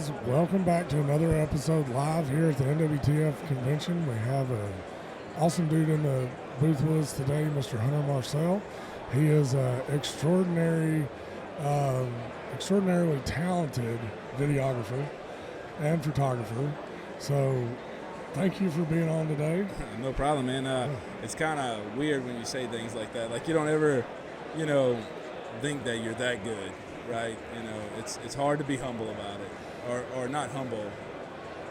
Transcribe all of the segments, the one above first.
guys, welcome back to another episode live here at the NWTF convention. We have an awesome dude in the booth with us today, Mr. Hunter Marcel. He is an extraordinarily talented videographer and photographer. So thank you for being on today. No problem, man. It's kind of weird when you say things like that. Like, you don't ever, think that you're that good, right? It's hard to be humble about it, or not humble.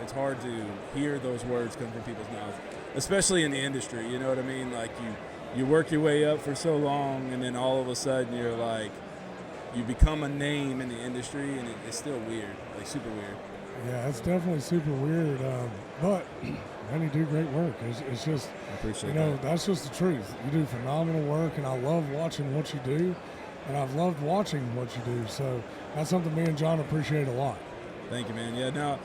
It's hard to hear those words come from people's mouths, especially in the industry. You know what I mean? Like, you work your way up for so long, and then all of a sudden you're like, you become a name in the industry, and it's still weird, like super weird. Yeah, it's definitely super weird, but man, you do great work. It's just, I appreciate that. That's just the truth. You do phenomenal work, and I love watching what you do, and I've loved watching what you do. So that's something me and John appreciate a lot. Thank you, man. Yeah, no,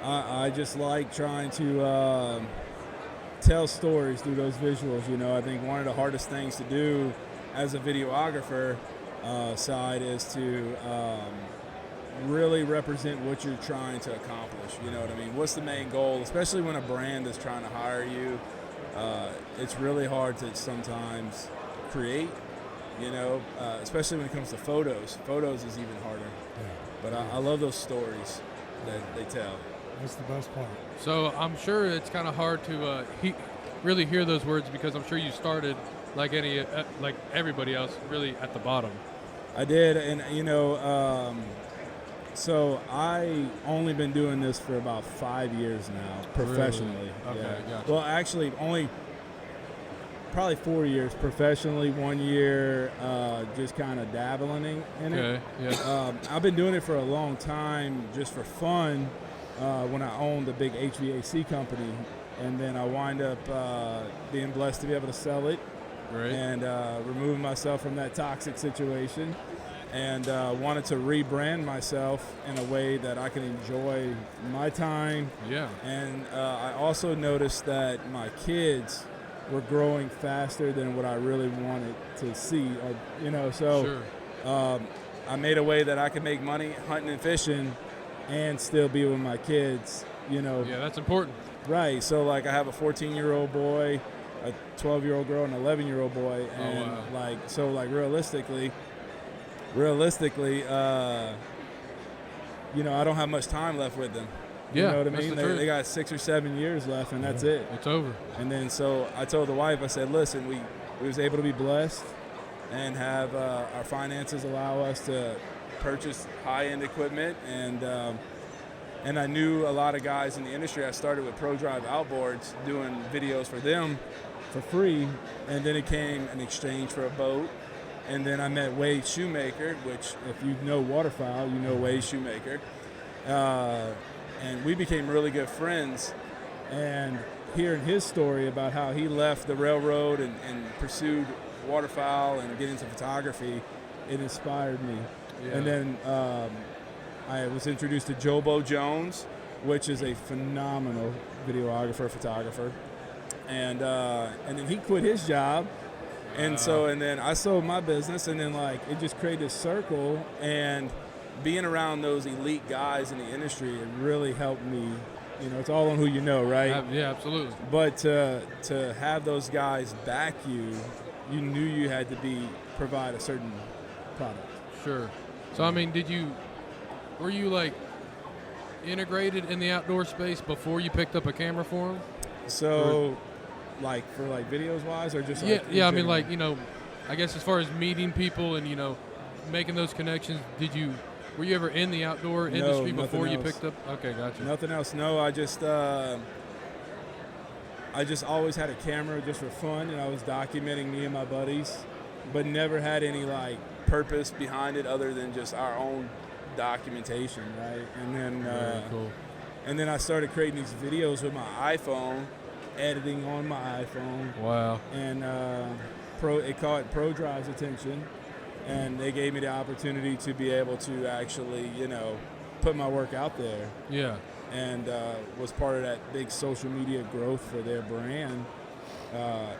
I just like trying to tell stories through those visuals. I think one of the hardest things to do as a videographer side is to really represent what you're trying to accomplish. You know what I mean? What's the main goal? Especially when a brand is trying to hire you, it's really hard to sometimes create. Especially when it comes to photos. Photos is even harder. Yeah. But I love those stories that they tell. That's the best part. So I'm sure it's kind of hard to really hear those words, because I'm sure you started like everybody else, really at the bottom. I did, and so I only been doing this for about 5 years now, professionally. Really? Okay, yeah. gotcha. Well, actually, only probably 4 years professionally. 1 year just kind of dabbling in it. Okay, yeah. I've been doing it for a long time, just for fun. When I owned a big HVAC company, and then I wind up being blessed to be able to sell it. Great. And remove myself from that toxic situation, and wanted to rebrand myself in a way that I can enjoy my time. Yeah. And I also noticed that my kids were growing faster than what I really wanted to see. Sure. I made a way that I could make money hunting and fishing and still be with my kids. Yeah, that's important. Right. So, like, I have a 14-year-old boy, a 12-year-old girl, and an 11-year-old boy, and realistically, I don't have much time left with them. Yeah, you know what I that's mean? the truth. They got 6 or 7 years left, and that's it. It's over. And then so I told the wife, I said, listen, we was able to be blessed and have our finances allow us to purchase high-end equipment, and I knew a lot of guys in the industry. I started with ProDrive outboards, doing videos for them for free, and then it came in exchange for a boat. And then I met Wade Shoemaker, which, if you know waterfowl, you know Wade Shoemaker. And we became really good friends. And hearing his story about how he left the railroad and pursued waterfowl and get into photography, it inspired me. Yeah. And then I was introduced to Jobo Jones, which is a phenomenal videographer, photographer. And then he quit his job. And then I sold my business, and then it just created a circle, and being around those elite guys in the industry, it really helped me. It's all on who you know, right? Yeah, absolutely. But to have those guys back you knew you had to provide a certain product. Sure. So, I mean, were you integrated in the outdoor space before you picked up a camera for them? So, for videos wise, or just yeah. I mean, I guess as far as meeting people and making those connections, were you ever in the outdoor industry before you picked up? Okay, gotcha. Nothing else. No, I just always had a camera just for fun, and I was documenting me and my buddies, but never had any purpose behind it other than just our own documentation, right? And then very cool. And then I started creating these videos with my iPhone, editing on my iPhone. Wow. And it caught ProDrive's attention, and they gave me the opportunity to be able to actually, put my work out there. Yeah. And was part of that big social media growth for their brand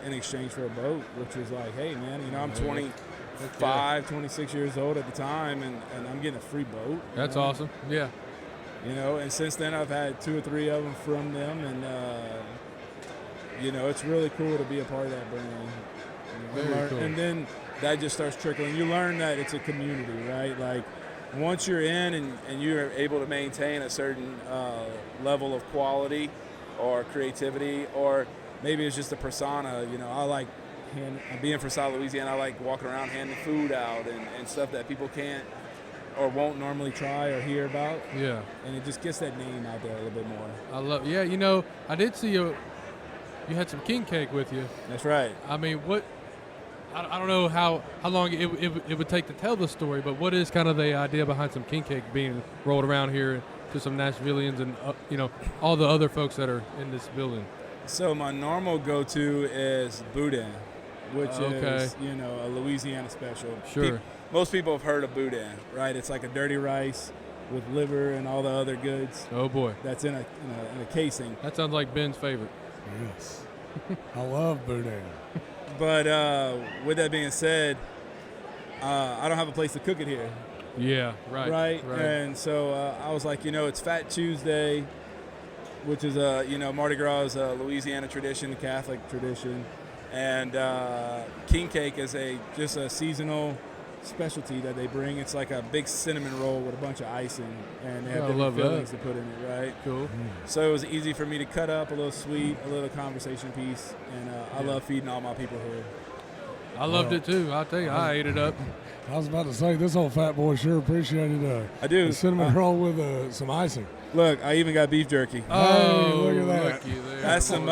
in exchange for a boat, which was hey, man, I'm 25, 26 years old at the time, and I'm getting a free boat. That's awesome. Yeah. you know. And since then, I've had 2 or 3 of them from them, and you know, it's really cool to be a part of that brand. Very cool. And then that just starts trickling. You learn that it's a community, right? Like, once you're in and you're able to maintain a certain level of quality or creativity, or maybe it's just a persona. You know, I like being from South Louisiana. I like walking around handing food out and stuff that people can't or won't normally try or hear about. Yeah. And it just gets that name out there a little bit more. I love. Yeah, you know, I did see you had some king cake with you. That's right. I mean, what? I don't know how long it would take to tell the story, but what is kind of the idea behind some king cake being rolled around here to some Nashvillians and you know, all the other folks that are in this building? So my normal go-to is boudin, which is, you know, a Louisiana special. Sure. Most people have heard of boudin, right? It's like a dirty rice with liver and all the other goods. Oh boy, that's in a casing. That sounds like Ben's favorite. Yes, I love boudin. But with that being said, I don't have a place to cook it here. Yeah, right. And so I was like, you know, it's Fat Tuesday, which is you know, Mardi Gras is a Louisiana tradition, Catholic tradition, and king cake is just a seasonal specialty that they bring. It's like a big cinnamon roll with a bunch of icing, and they have different fillings to put in it, right? Cool. So it was easy for me to cut up, a little sweet, a little conversation piece, and I love feeding all my people here. I loved it too. I'll tell you, I ate it up. I was about to say, this old fat boy sure appreciated I do. the cinnamon roll with some icing. Look, I even got beef jerky. Oh, hey, look at that. That's some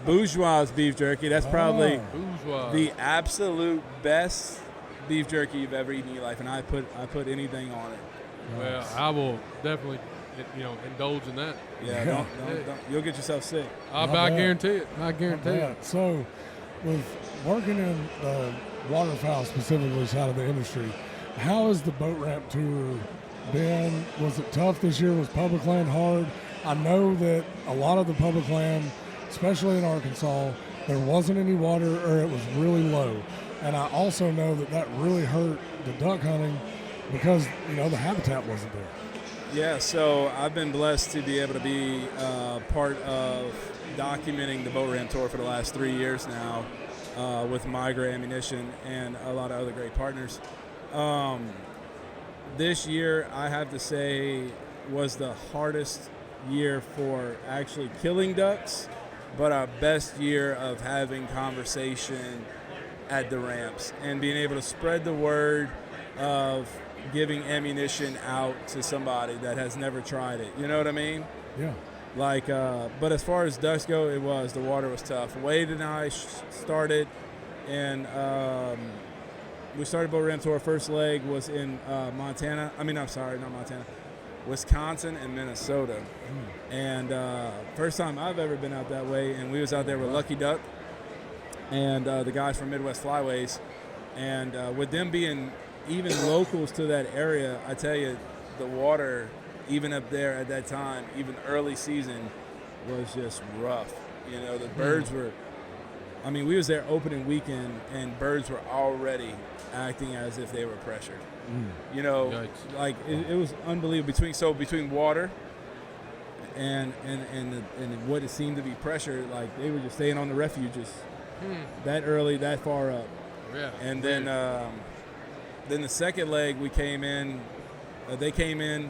bourgeois beef jerky. That's probably the absolute best beef jerky you've ever eaten in your life, and I put anything on it. Well, I will definitely, you know, indulge in that. Yeah, don't. You'll get yourself sick. I guarantee it. I guarantee it. So, with working in the waterfowl specifically side of the industry, how has the boat ramp tour been? Was it tough this year? Was public land hard? I know that a lot of the public land, especially in Arkansas, there wasn't any water or it was really low. And I also know that really hurt the duck hunting because, you know, the habitat wasn't there. Yeah, so I've been blessed to be able to be part of documenting the boat ramp tour for the last 3 years now with Migra Ammunition and a lot of other great partners. This year, I have to say, was the hardest year for actually killing ducks, but our best year of having conversation at the ramps and being able to spread the word of giving ammunition out to somebody that has never tried it. You know what I mean? Yeah. Like, but as far as ducks go, the water was tough. Wade and I started, and we started boat ramp tour. First leg was in Montana. I mean, I'm sorry, not Montana. Wisconsin and Minnesota. And first time I've ever been out that way, and we was out there with Lucky Duck and the guys from Midwest Flyways. And with them being even locals to that area, I tell you, the water, even up there at that time, even early season, was just rough. You know, the birds were, I mean, we was there opening weekend, and birds were already acting as if they were pressured. You know, Yikes. Like it was unbelievable. Between water and what it seemed to be pressure, like they were just staying on the refuges that early, that far up. Yeah. And then the second leg we came in. They came in.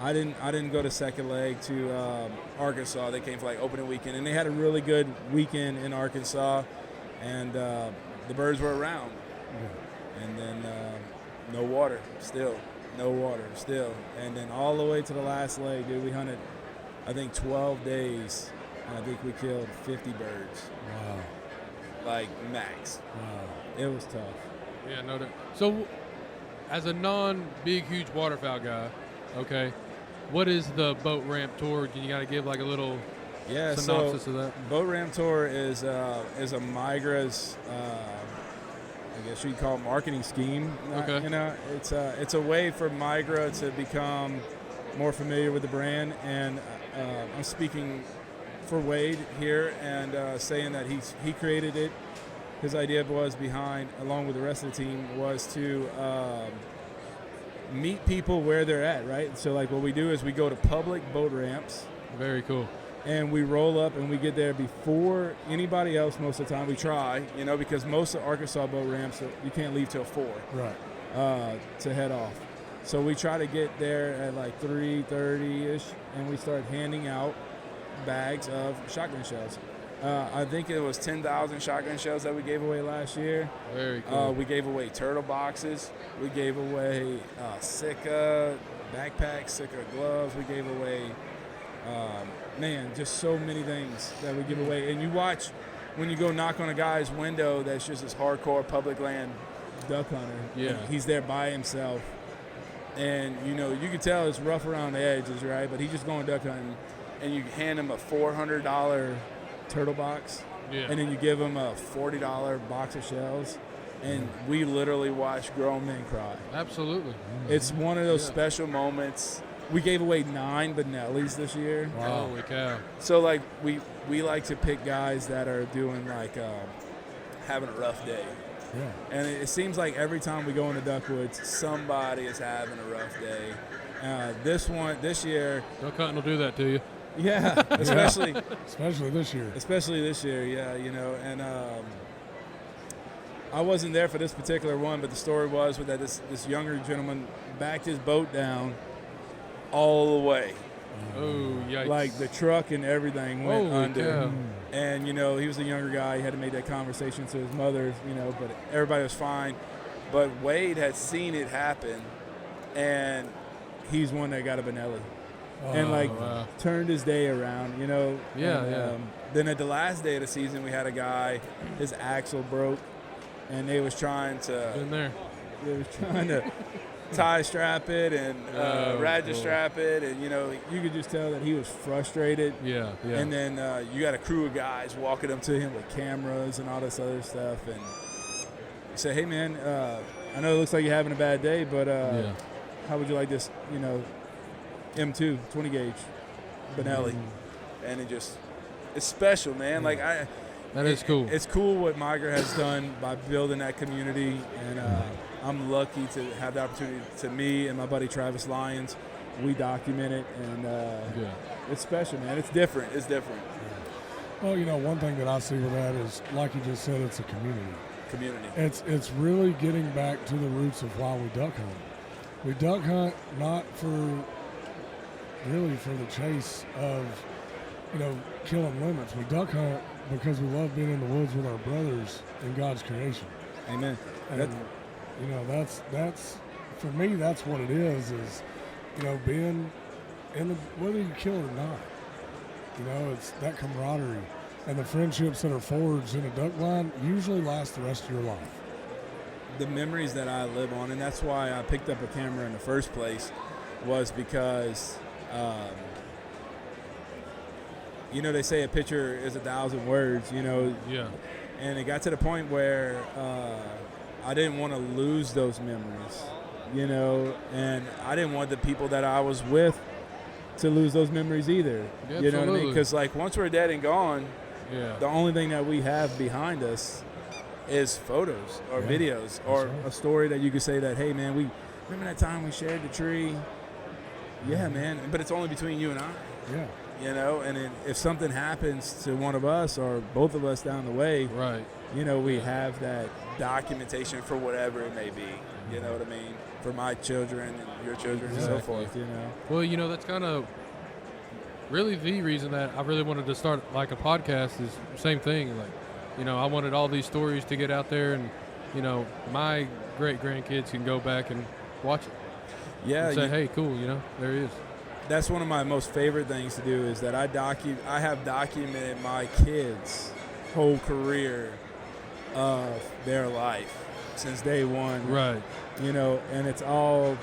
I didn't go to second leg to Arkansas. They came for like opening weekend, and they had a really good weekend in Arkansas, and the birds were around. Yeah. And then no water still, and then all the way to the last leg, dude. We hunted, I think 12 days, and I think we killed 50 birds. Wow. Like max. Wow. It was tough. Yeah, no doubt. So, as a non-big, huge waterfowl guy, okay, what is the boat ramp tour? You got to give like a little synopsis of that. Boat ramp tour is a Migra's, I guess you'd call it marketing scheme. Okay. You know, it's a way for Migra to become more familiar with the brand, and I'm speaking for Wade here and saying that he created it. His idea was behind, along with the rest of the team, was to meet people where they're at, right? So like what we do is we go to public boat ramps. Very cool. And we roll up and we get there before anybody else most of the time. We try, you know, because most of Arkansas boat ramps, you can't leave till 4 to head off. So we try to get there at like 3:30-ish, and we start handing out bags of shotgun shells. I think it was 10,000 shotgun shells that we gave away last year. Very cool. We gave away turtle boxes. We gave away Sika backpacks, Sika gloves. We gave away, just so many things that we give away. And you watch when you go knock on a guy's window that's just this hardcore public land duck hunter. Yeah. He's there by himself. And, you know, you can tell it's rough around the edges, right? But he's just going duck hunting. And you hand him a $400 turtle box. Yeah. And then you give him a $40 box of shells. And we literally watch grown men cry. Absolutely. It's one of those special moments. We gave away 9 Benellis this year. Wow. Holy cow. So, like, we like to pick guys that are doing, like, having a rough day. Yeah. And it seems like every time we go into Duckwoods, somebody is having a rough day. This year. Duck hunting will do that to you. Yeah, especially this year, yeah, you know. And I wasn't there for this particular one, but the story was that this younger gentleman backed his boat down all the way. Oh, yikes. Like the truck and everything went Holy under. cow. And, you know, he was a younger guy. He had to make that conversation to his mother, you know, but everybody was fine. But Wade had seen it happen, and he's one that got a Benelli. Wow. Turned his day around, you know. Yeah, and, then at the last day of the season, we had a guy, his axle broke, and they was trying to Been there. tie strap it and ratchet strap it, and, you know, you could just tell that he was frustrated. Yeah. And then you got a crew of guys walking up to him with cameras and all this other stuff, and you say, "Hey, man, I know it looks like you're having a bad day, but how would you like this, you know, M2 20 gauge Benelli?" And it's special, man. Like That is cool. It's cool what Migra has done by building that community, and I'm lucky to have the opportunity to me and my buddy Travis Lyons. We document it, and it's special, man. It's different. It's different. Well, you know, one thing that I see with that is, like you just said, it's a community. Community. It's really getting back to the roots of why we duck hunt. We duck hunt not for the chase of, you know, killing limits. We duck hunt because we love being in the woods with our brothers in God's creation. Amen. And, you know, that's for me, that's what it is, you know, being in the, whether you kill it or not, you know, it's that camaraderie and the friendships that are forged in a duck blind usually last the rest of your life. The memories that I live on, and that's why I picked up a camera in the first place, was because, you know, they say a picture is 1,000 words, you know. Yeah. And it got to the point where I didn't want to lose those memories, you know, and I didn't want the people that I was with to lose those memories either. Yeah, you know what I mean? absolutely. Because, like, once we're dead and gone, Yeah. the only thing that we have behind us is photos or videos or right. a story that you could say that, hey, man, we remember that time we shared the tree? Yeah, man. But it's only between you and I. Yeah. You know, and if something happens to one of us or both of us down the way, Right. you know, we have that documentation for whatever it may be. You know what I mean? For my children and your children and so Exactly. forth, you know. Well, you know, that's kind of really the reason that I really wanted to start like a podcast is the same thing. Like, you know, I wanted all these stories to get out there, and, you know, my great grandkids can go back and watch it. Yeah. And say, hey, cool, you know, there he is. That's one of my most favorite things to do is that I have documented my kids' whole career of their life since day one. Right. You know, and it's all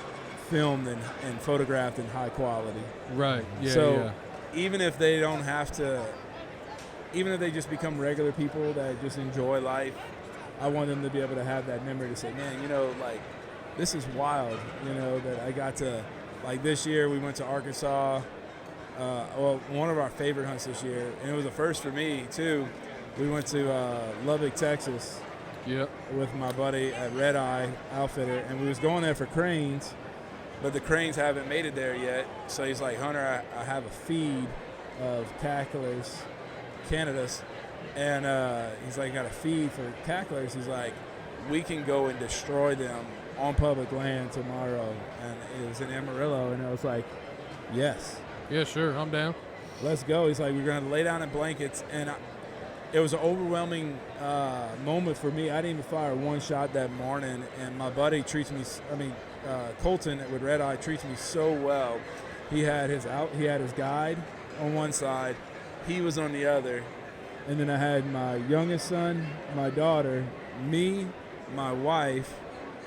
filmed and photographed in high quality. Right. Yeah. So yeah. even if they don't have to, even if they just become regular people that just enjoy life, I want them to be able to have that memory to say, man, you know, like, this is wild, you know, that I got to, like, this year we went to Arkansas, one of our favorite hunts this year, and it was a first for me, too. We went to Lubbock, Texas Yep. with my buddy at Red Eye Outfitter, and we was going there for cranes, but the cranes haven't made it there yet. So he's like, Hunter, I have a feed of cacklers, Canadas, and he's like, got a feed for cacklers. He's like, we can go and destroy them on public land tomorrow. And it was in Amarillo, and I was like, yes. Yeah, sure, I'm down. Let's go. He's like, we're going to lay down in blankets. And it was an overwhelming moment for me. I didn't even fire one shot that morning. And my buddy treats me, Colton with Red Eye treats me so well. He had his guide on one side. He was on the other. And then I had my youngest son, my daughter, me, my wife,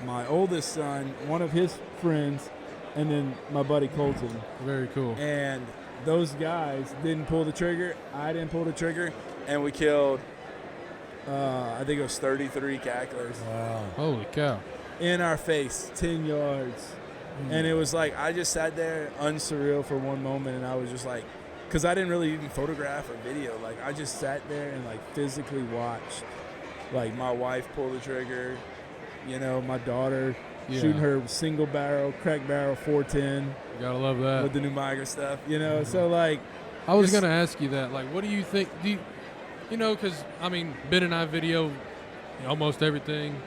my oldest son, one of his friends, and then my buddy Colton. Very cool. And those guys didn't pull the trigger. I didn't pull the trigger. And we killed, I think it was 33 cacklers. Wow. Holy cow. In our face, 10 yards. And it was like, I just sat there unsurreal for one moment, and I was just like, because I didn't really even photograph or video. Like, I just sat there and, like, physically watched, like, my wife pull the trigger, you know, my daughter shooting her single barrel, crack barrel 410. You gotta love that. With the new Migra stuff, you know. So, like, I was going to ask you that. Like, what do you think? You know, because, I mean, Ben and I video almost everything.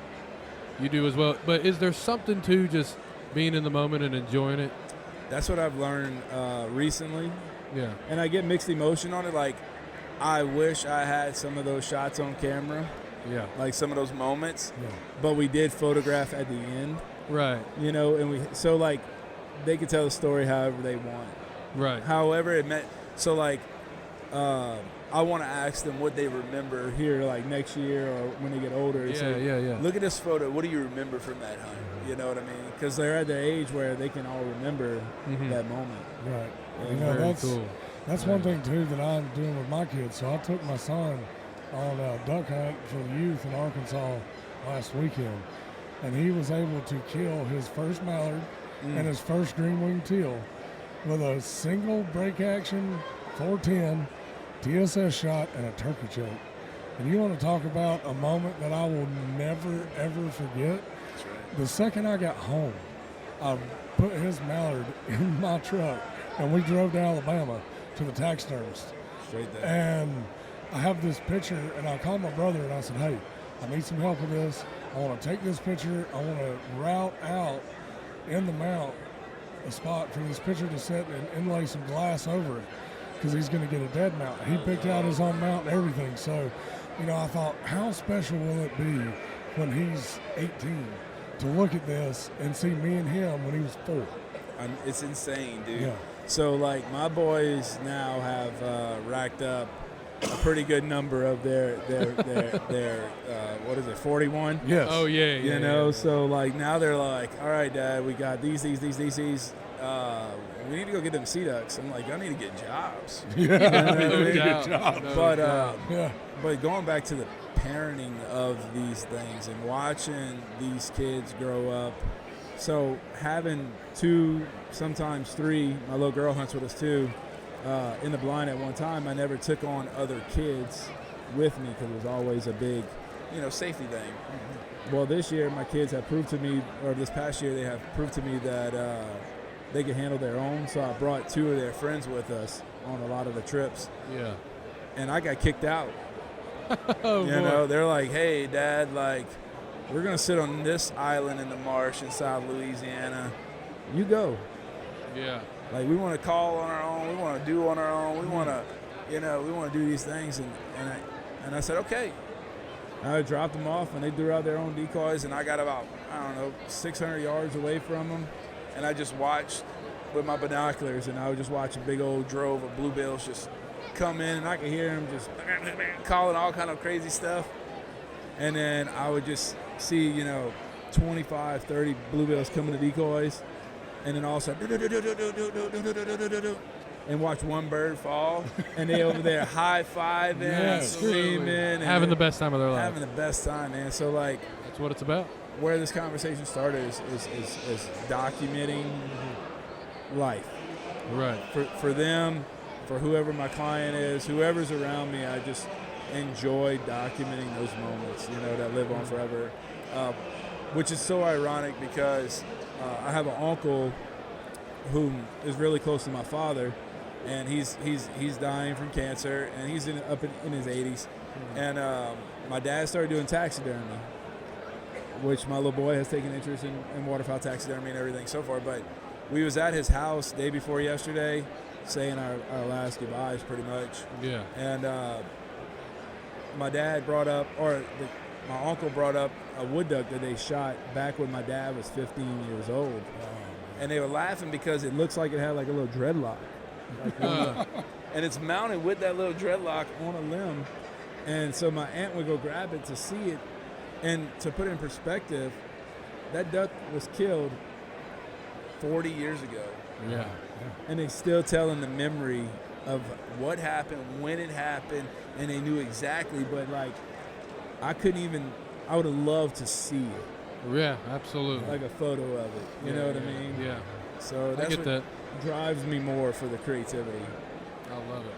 You do as well. But is there something to just being in the moment and enjoying it? That's what I've learned recently. Yeah. And I get mixed emotion on it. Like, I wish I had some of those shots on camera. Yeah. Like some of those moments. Yeah. But we did photograph at the end. Right. You know, and so, like, they could tell the story however they want. Right. However it meant. So, like, I want to ask them what they remember here, like, next year or when they get older. Yeah. Look at this photo. What do you remember from that hunt? You know what I mean? Because they're at the age where they can all remember that moment. Right. Yeah, You know, very cool. That's one thing, too, that I'm doing with my kids. So I took my son on a duck hunt for the youth in Arkansas last weekend, and he was able to kill his first mallard and his first green-winged teal with a single break action 410 TSS shot and a turkey choke. And you want to talk about a moment that I will never, ever forget? That's right. The second I got home, I put his mallard in my truck, and we drove to Alabama to the taxidermist. Straight there. And I have this picture, and I called my brother, and I said, hey, I need some help with this. I want to take this picture. I want to route out in the mount a spot for this picture to sit and inlay some glass over it, because he's going to get a dead mount. He picked out his own mount and everything. So, you know, I thought, how special will it be when he's 18 to look at this and see me and him when he was 4? It's insane, dude. Yeah. So, like, my boys now have racked up a pretty good number of their what is it, 41? Yes. Oh, yeah. You know, so, like, now they're like, all right, Dad, we got these. We need to go get them sea ducks. I'm like, I need to get jobs. But going back to the parenting of these things and watching these kids grow up. So having 2, sometimes 3, my little girl hunts with us too, in the blind at one time, I never took on other kids with me because it was always a big, you know, safety thing. Well, this year my kids have proved to me, or this past year they have proved to me that they can handle their own. So I brought 2 of their friends with us on a lot of the trips. Yeah. And I got kicked out. Oh, you know, they're like, hey, Dad, like, we're going to sit on this island in the marsh in South Louisiana. You go. Yeah. Like, we want to call on our own. We want to do on our own. We want to, you know, we want to do these things. And I said, okay. I dropped them off, and they threw out their own decoys, and I got about, 600 yards away from them. And I just watched with my binoculars, and I would just watch a big old drove of bluebills just come in, and I could hear them just calling all kind of crazy stuff. And then I would just see, 25, 30 bluebills coming to decoys, and then all of a sudden, and watch one bird fall, and they over there high-fiving, screaming. Having the best time of their life. Having the best time, man. So, like, that's what it's about. Where this conversation started is documenting life. Right. For them, for whoever my client is, whoever's around me, I just enjoy documenting those moments, that live on forever. Which is so ironic because I have an uncle who is really close to my father, and he's dying from cancer, and he's up in his 80s. And my dad started doing taxidermy, which my little boy has taken interest in waterfowl taxidermy and everything so far. But we was at his house day before yesterday, saying our last goodbyes pretty much. Yeah. And my dad brought up, my uncle brought up a wood duck that they shot back when my dad was 15 years old. And they were laughing because it looks like it had like a little dreadlock. And it's mounted with that little dreadlock on a limb. And so my aunt would go grab it to see it. And to put it in perspective, that duck was killed 40 years ago. Yeah. And they still telling the memory of what happened, when it happened, and they knew exactly. But like, I would have loved to see it. Yeah, absolutely. Like a photo of it. You know what I mean? Yeah. So that's what drives me more for the creativity. I love it.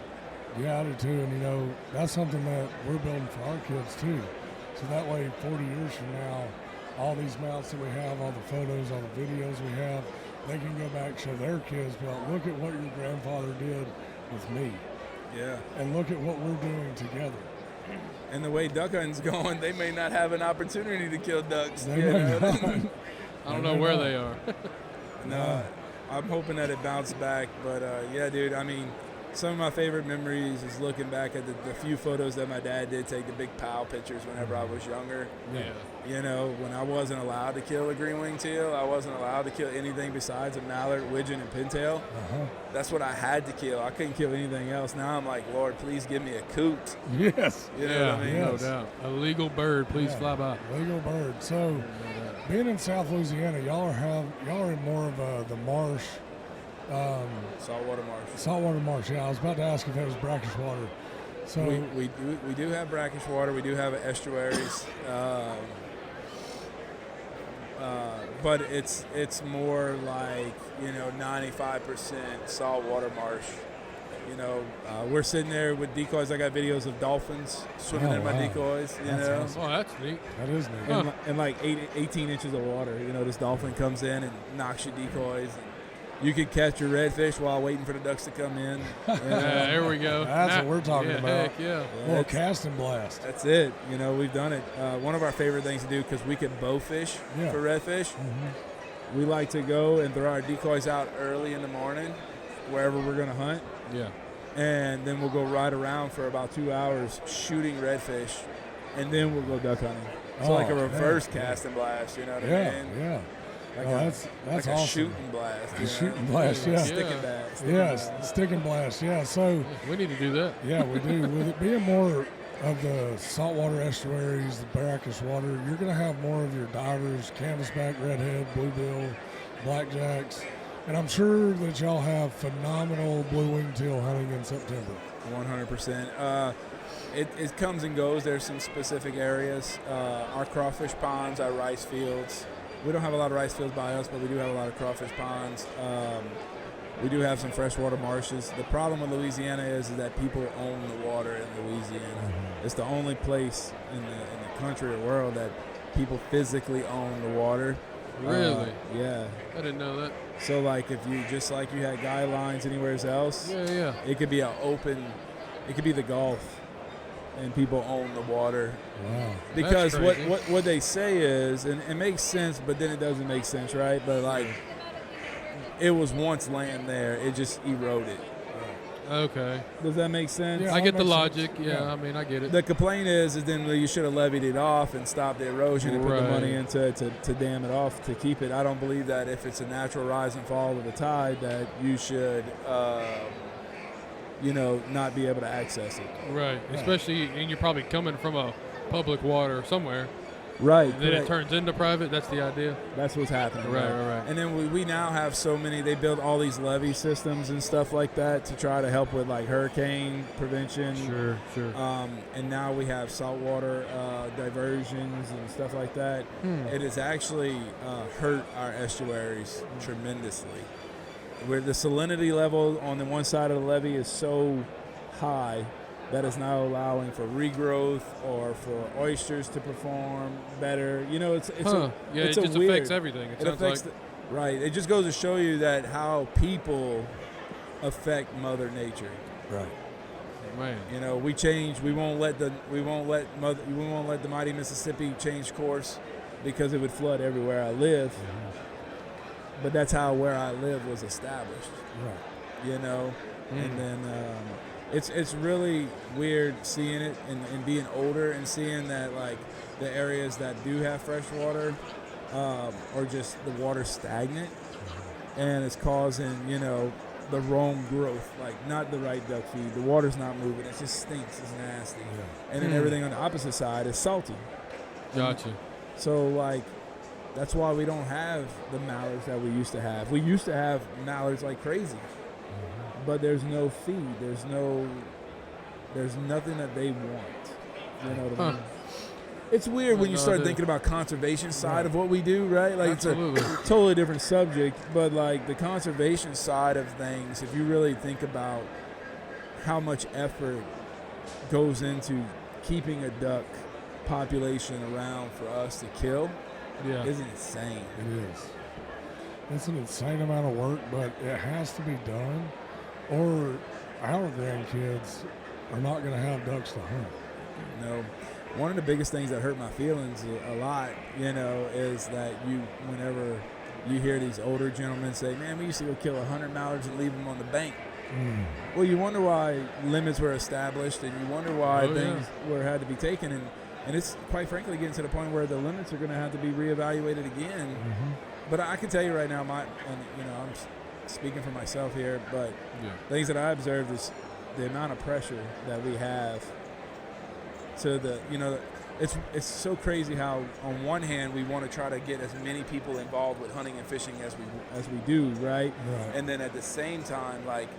Yeah, I do too. And that's something that we're building for our kids too. So that way, 40 years from now, all these mounts that we have, all the photos, all the videos we have, they can go back and show their kids, well, look at what your grandfather did with me. Yeah. And look at what we're doing together. And the way duck hunting's going, they may not have an opportunity to kill ducks. They may not. I don't know where they are. No, I'm hoping that it bounced back. But, yeah, dude, I mean, some of my favorite memories is looking back at the few photos that my dad did take, the big POW pictures whenever I was younger. Yeah. When I wasn't allowed to kill a green-winged teal, I wasn't allowed to kill anything besides a mallard, widgeon, and pintail. That's what I had to kill. I couldn't kill anything else. Now I'm like, Lord, please give me a coot. Yes. You know what I mean? No doubt. A legal bird, please fly by. Legal bird. So, being in South Louisiana, y'all are in more of the marsh. Saltwater marsh. Saltwater marsh. Yeah, I was about to ask if that was brackish water. So we do have brackish water. We do have estuaries, but it's more like 95% saltwater marsh. We're sitting there with decoys. I got videos of dolphins swimming in my decoys. Awesome. Oh, that's neat. That is neat. And like 18 inches of water. This dolphin comes in and knocks your decoys. You could catch your redfish while waiting for the ducks to come in. Yeah, there we go. That's what we're talking about. Heck yeah. Well, cast and blast. That's it. We've done it. One of our favorite things to do, because we can bow fish for redfish, we like to go and throw our decoys out early in the morning, wherever we're going to hunt. Yeah. And then we'll go ride around for about 2 hours shooting redfish, and then we'll go duck hunting. So like a reverse cast and blast, you know what I mean? Yeah. Like that's like awesome. a shooting blast. A shooting blast, yeah. Sticking blast. Yes, stick and blast, yeah. So we need to do that. Yeah, we do. With it being more of the saltwater estuaries, the brackish water, you're going to have more of your divers, canvasback, redhead, bluebill, blackjacks, and I'm sure that y'all have phenomenal blue-winged teal hunting in September. 100%. It comes and goes. There's some specific areas. Our crawfish ponds, our rice fields. We don't have a lot of rice fields by us, but we do have a lot of crawfish ponds. We do have some freshwater marshes. The problem with Louisiana is that people own the water in Louisiana. It's the only place in the country or world that people physically own the water. Really? Yeah. I didn't know that. So like if you just like you had guidelines anywhere else, it could be it could be the Gulf. And people own the water. Wow. Because what they say is, and it makes sense, but then it doesn't make sense, right? But like, it was once land there. It just eroded. Okay. Does that make sense? Yeah, I get the makes logic. sense. Yeah, I mean, I get it. The complaint is then you should have levied it off and stopped the erosion and put the money into it to dam it off to keep it. I don't believe that if it's a natural rise and fall of the tide that you should not be able to access it. Right. Especially, and you're probably coming from a public water somewhere. Right. And then it turns into private. That's the idea. That's what's happening. Right. And then we now have so many. They build all these levee systems and stuff like that to try to help with like hurricane prevention. Sure. And now we have saltwater diversions and stuff like that. It has actually hurt our estuaries tremendously. Where the salinity level on the one side of the levee is so high that is now allowing for regrowth or for oysters to perform better. It just affects everything. It sounds affects like Right. It just goes to show you that how people affect Mother Nature. Right. Man. You know, we change. We won't let the mighty Mississippi change course because it would flood everywhere I live. Mm-hmm. But that's how where I live was established. Right. You know, and then it's really weird seeing it and being older and seeing that like the areas that do have fresh water are just the water stagnant, and it's causing the wrong growth, like not the right duck feed. The water's not moving. It just stinks. It's nasty. Yeah. And then everything on the opposite side is salty. Gotcha. So like that's why we don't have the mallards that we used to have. We used to have mallards like crazy. But there's no feed. There's nothing that they want. You know what I mean? It's weird when you start thinking about conservation side of what we do, right? Like Absolutely. It's a totally different subject, but like the conservation side of things, if you really think about how much effort goes into keeping a duck population around for us to kill, is insane. It is. It's an insane amount of work, but it has to be done, or our grandkids are not going to have ducks to hunt. No. One of the biggest things that hurt my feelings a lot, is that whenever you hear these older gentlemen say, man, we used to go kill 100 mallards and leave them on the bank. Well, you wonder why limits were established, and you wonder why things had to be taken. And it's, quite frankly, getting to the point where the limits are going to have to be reevaluated again. But I can tell you right now, I'm speaking for myself here, but things that I observed is the amount of pressure that we have to it's so crazy how on one hand we want to try to get as many people involved with hunting and fishing as we do, right? And then at the same time, like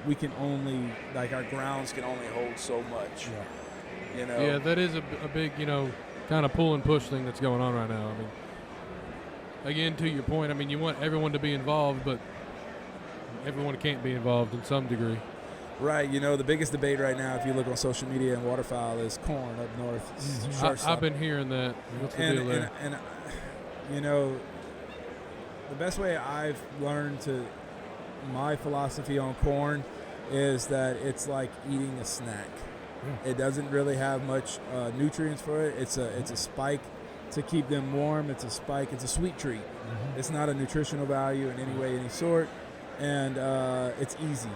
we can only, like our grounds can only hold so much. Yeah, that is a big, kind of pull and push thing that's going on right now. I mean, again, to your point, I mean, you want everyone to be involved, but everyone can't be involved in some degree. Right, the biggest debate right now, if you look on social media and waterfowl, is corn up north. I've been hearing that. What's the deal there? And the best way I've learned my philosophy on corn is that it's like eating a snack. It doesn't really have much nutrients for it. It's a spike to keep them warm. It's a spike. It's a sweet treat. It's not a nutritional value in any way, any sort, and it's easy.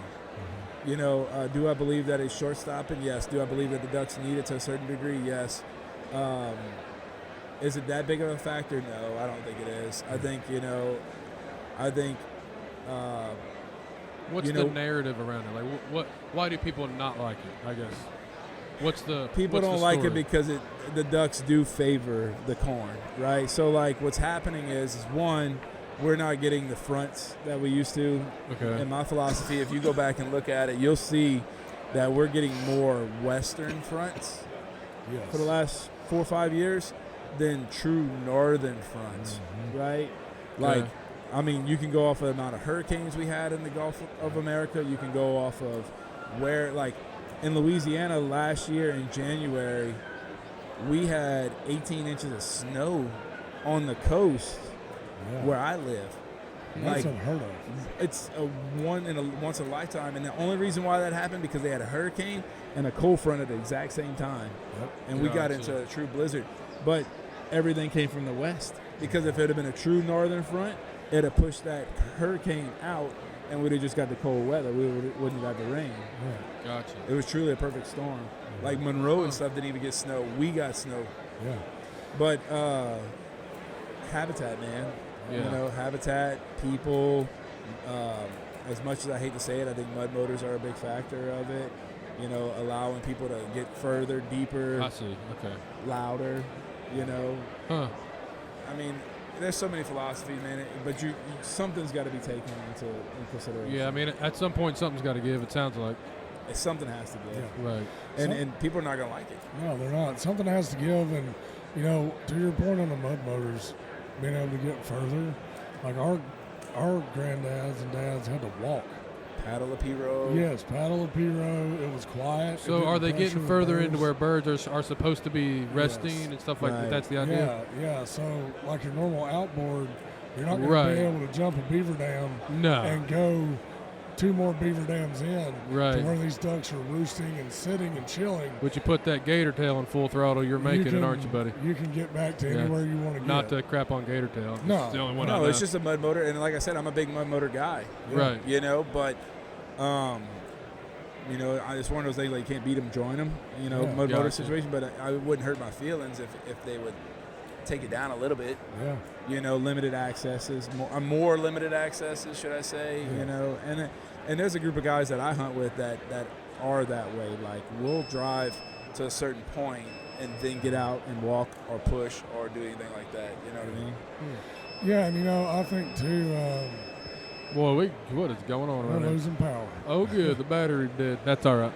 Do I believe that it's short-stopping? Yes. Do I believe that the ducks need it to a certain degree? Yes. Is it that big of a factor? No, I don't think it is. I think, what's the narrative around it? Like, why do people not like it, I guess? People don't like it because the ducks do favor the corn, right? So, like, what's happening is one, we're not getting the fronts that we used to. Okay. In my philosophy, if you go back and look at it, you'll see that we're getting more western fronts for the last 4 or 5 years than true northern fronts, right? Like, I mean, you can go off of the amount of hurricanes we had in the Gulf of America. You can go off of where, like, in Louisiana last year in January, we had 18 inches of snow on the coast. Where I live. That's unheard of. It's once in a lifetime, and the only reason why that happened because they had a hurricane and a cold front at the exact same time, and we got into a true blizzard. But everything came from the west, because if it had been a true northern front, it'd have pushed that hurricane out, and we'd have just got the cold weather. We wouldn't have got the rain. Gotcha. It was truly a perfect storm. Like Monroe and stuff didn't even get snow. We got snow. But habitat, man. Habitat, people. As much as I hate to say it, I think mud motors are a big factor of it. Allowing people to get further, deeper. I see. Okay. Louder. I mean, there's so many philosophies, man. But something's got to be taken into consideration. Yeah, I mean, at some point, something's got to give. It sounds like. Something has to give. Right. And people are not gonna like it. No, they're not. Something has to give, and to your point on the mud motors, being able to get further, like our granddads and dads had to walk. Paddle a P-row. Yes, paddle a P-row. It was quiet. So are they getting further into where birds are supposed to be resting and stuff like that? That's the idea? Yeah. So like your normal outboard, You're not going Right. to be able to jump a beaver dam No. and go 2 more beaver dams in Right. to where these ducks are roosting and sitting and chilling. But you put that gator tail in full throttle, you're making it, aren't you, buddy? You can get back to Yeah. anywhere you want to get. Not to crap on gator tail. No. It's the only one I No, know. it's just a mud motor, and like I said, I'm a big mud motor guy. Right. You know, but you know, it's one of those things like you can't beat them, join them. You know, Yeah. mud motor Gotcha. situation. But I wouldn't hurt my feelings if they would take it down a little bit. Yeah. You know, limited accesses, more limited accesses, should I say? Yeah. You know, and there's a group of guys that I hunt with that are that way. Like, we'll drive to a certain point and then get out and walk or push or do anything like that. You know what I mean? Yeah, and you know, I think too, Boy, what is going on we're around here? losing power. Oh, good. The battery dead. That's all right.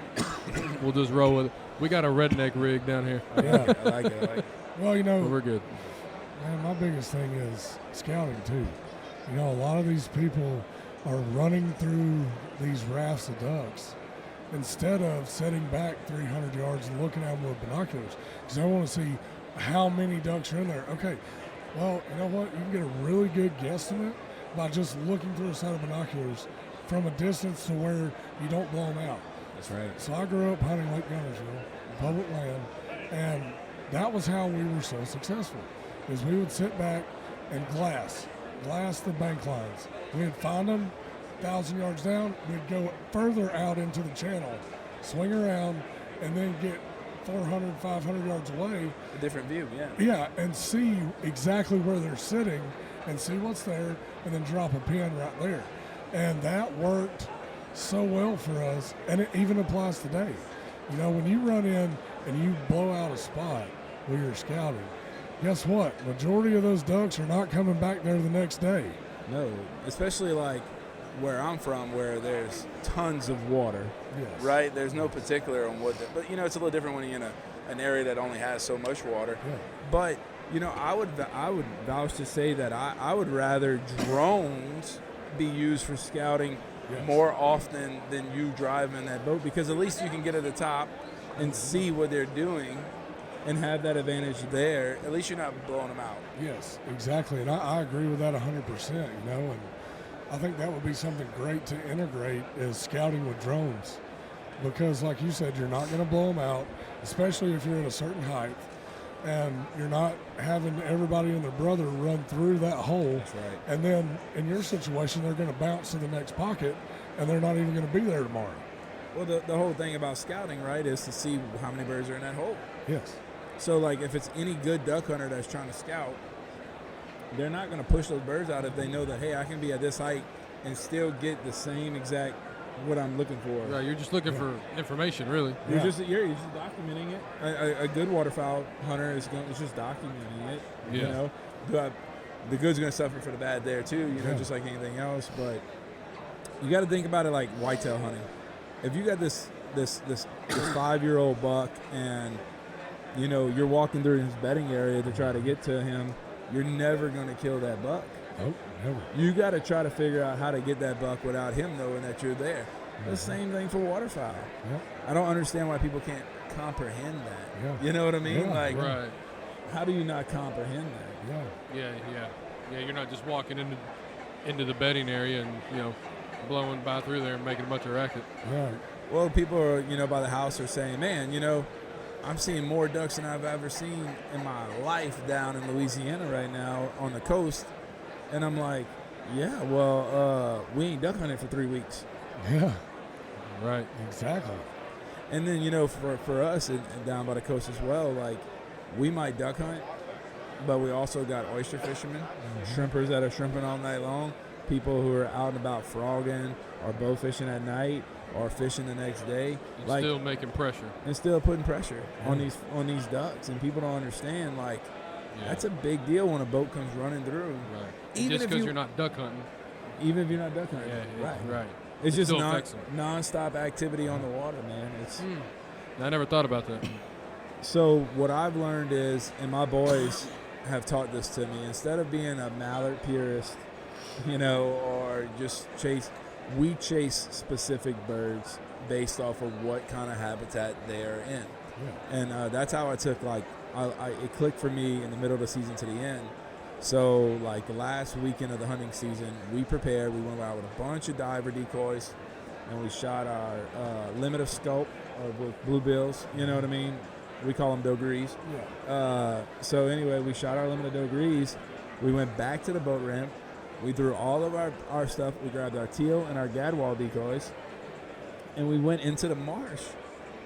We'll just roll with it. We got a redneck rig down here. Yeah. I like it. Well, you know, But we're good. man, my biggest thing is scouting too. You know, a lot of these people are running through these rafts of ducks instead of sitting back 300 yards and looking at them with binoculars because I want to see how many ducks are in there. Okay, well, you know what? You can get a really good guesstimate by just looking through a set of binoculars from a distance to where you don't blow them out. That's right. So I grew up hunting Lake Gunnersville, public land, and that was how we were so successful, is we would sit back and glass the bank lines. We'd find them 1,000 yards down, we'd go further out into the channel, swing around, and then get 400, 500 yards away. A different view, yeah. Yeah, and see exactly where they're sitting and see what's there, and then drop a pin right there. And that worked so well for us, and it even applies today. You know, when you run in and you blow out a spot where you're scouting, guess what? Majority of those ducks are not coming back there the next day. No, especially like where I'm from, where there's tons of water, Yes. right? There's no particular on what, but you know, it's a little different when you're in an area that only has so much water. Yeah. But you know, I would vouch to say that I would rather drones be used for scouting Yes. more often than you driving that boat, because at least you can get at the top and see what they're doing and have that advantage there. At least you're not blowing them out. Yes, exactly. And I agree with that 100%, you know, and I think that would be something great to integrate is scouting with drones. Because like you said, you're not going to blow them out, especially if you're at a certain height. And you're not having everybody and their brother run through that hole. That's right. And then in your situation, they're going to bounce to the next pocket, and they're not even going to be there tomorrow. Well, the whole thing about scouting, right, is to see how many birds are in that hole. Yes. So, like, if it's any good duck hunter that's trying to scout, they're not going to push those birds out if they know that, hey, I can be at this height and still get the same exact what I'm looking for. Right, you're just looking for information, really. You're Yeah. just documenting it. A good waterfowl hunter is just documenting it. You Yeah. know, the good's going to suffer for the bad there too. You know, Yeah. just like anything else. But you got to think about it like whitetail hunting. If you got this 5-year-old buck and you know you're walking through his bedding area to try to get to him, you're never going to kill that buck. Nope, never. You got to try to figure out how to get that buck without him knowing that you're there. The same thing for waterfowl. Yep. I don't understand why people can't comprehend that. Yeah. You know what I mean? Yeah. Like, Right. how do you not comprehend that? Yeah. Yeah. You're not just walking into the bedding area and blowing by through there and making a bunch of racket. Right. Well, people are by the house are saying, man, I'm seeing more ducks than I've ever seen in my life down in Louisiana right now on the coast, and I'm like, yeah, well, we ain't duck hunting for 3 weeks. Yeah. Right. Exactly. And then, for us and down by the coast as well, like, we might duck hunt, but we also got oyster fishermen, shrimpers that are shrimping all night long, people who are out and about frogging or bow fishing at night or fishing the next day. And Like, still making pressure. and still putting pressure on these ducks. And people don't understand, like, Yeah. that's a big deal when a boat comes running through. Right. Even Just if because you- you're not duck hunting. Even if you're not duck hunting. Yeah. Right. It's It just still affects 'em. non-stop activity on the water, man. It's I never thought about that. So what I've learned is, and my boys have taught this to me, instead of being a mallard purist, or just we chase specific birds based off of what kind of habitat they are in. Yeah. And that's how I took, it clicked for me in the middle of the season to the end, So, like the last weekend of the hunting season, we prepared. We went out with a bunch of diver decoys, and we shot our limit of scope with bluebills. You know what I mean? We call them dogrees. Yeah. So anyway, we shot our limit of dogrees. We went back to the boat ramp. We threw all of our stuff. We grabbed our teal and our gadwall decoys, and we went into the marsh.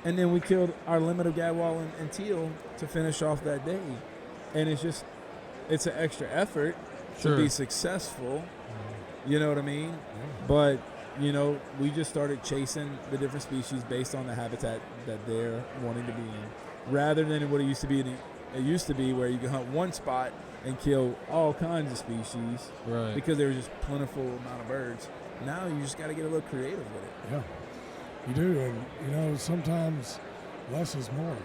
And then we killed our limit of gadwall and teal to finish off that day. And it's an extra effort to be successl. You know what I mean? Yeah. But, we just started chasing the different species based on the habitat that they're wanting to be in, rather than what it used to be. It used to be where you could hunt one spot and kill all kinds of species, Right. because there was just plentiful amount of birds. Now you just got to get a little creative with it. Yeah, you do, and sometimes less is more.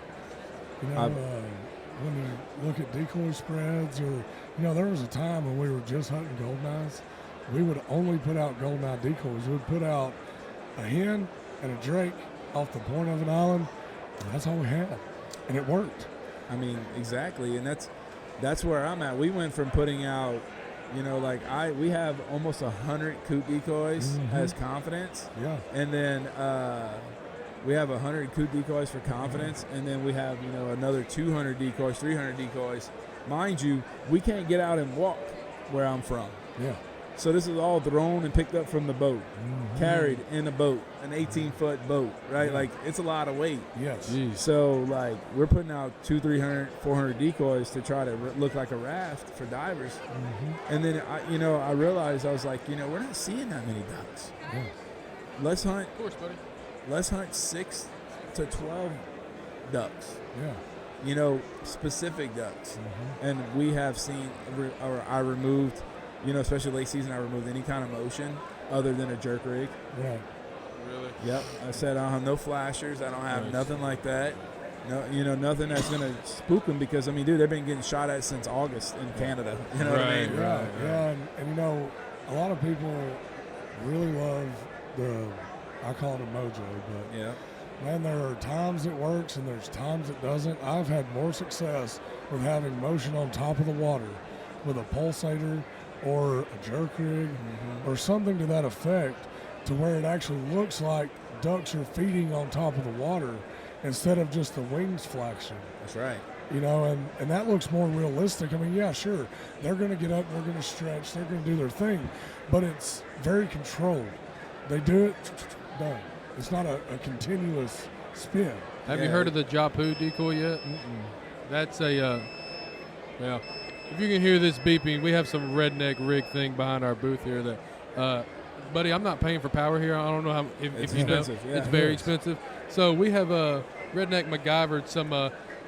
When you look at decoy spreads, or there was a time when we were just hunting goldeneyes. We would only put out goldeneye decoys. We'd put out a hen and a drake off the point of an island, and that's all we had, and it worked. I mean, exactly, and that's where I'm at. We went from putting out, we have almost 100 coot decoys as confidence. Yeah. And then we have 100 coot decoys for confidence, and then we have, another 200 decoys, 300 decoys. Mind you, we can't get out and walk where I'm from. Yeah. So this is all thrown and picked up from the boat, carried in a boat, an 18-foot boat, right? Yeah. Like, it's a lot of weight. Yes. Jeez. So, we're putting out 200, 300, 400 decoys to try to look like a raft for divers. And then, I realized, I was like, we're not seeing that many ducks. Yeah. Let's hunt. Of course, buddy. Let's hunt 6 to 12 ducks. Yeah. Specific ducks. And we have seen, or I removed, especially late season, I removed any kind of motion other than a jerk rig. Yeah. Really? Yep. I said I don't have no flashers. I don't have nothing like that. No, nothing that's going to spook them, because, dude, they've been getting shot at since August in Canada. You know what I mean? Yeah. Yeah. And a lot of people really love I call it a mojo, but Yeah. man, there are times it works and there's times it doesn't. I've had more success with having motion on top of the water with a pulsator or a jerk rig or something to that effect, to where it actually looks like ducks are feeding on top of the water instead of just the wings flashing. That's right. And that looks more realistic. Yeah, sure, they're going to get up, they're going to stretch, they're going to do their thing, but it's very controlled. They do it, done. It's not a continuous spin. Have you heard of the Japu decoy yet? That's a, if you can hear this beeping, we have some redneck rig thing behind our booth here that, buddy, I'm not paying for power here. I don't know if you know. Yeah, it's very expensive. So we have redneck MacGyvered some,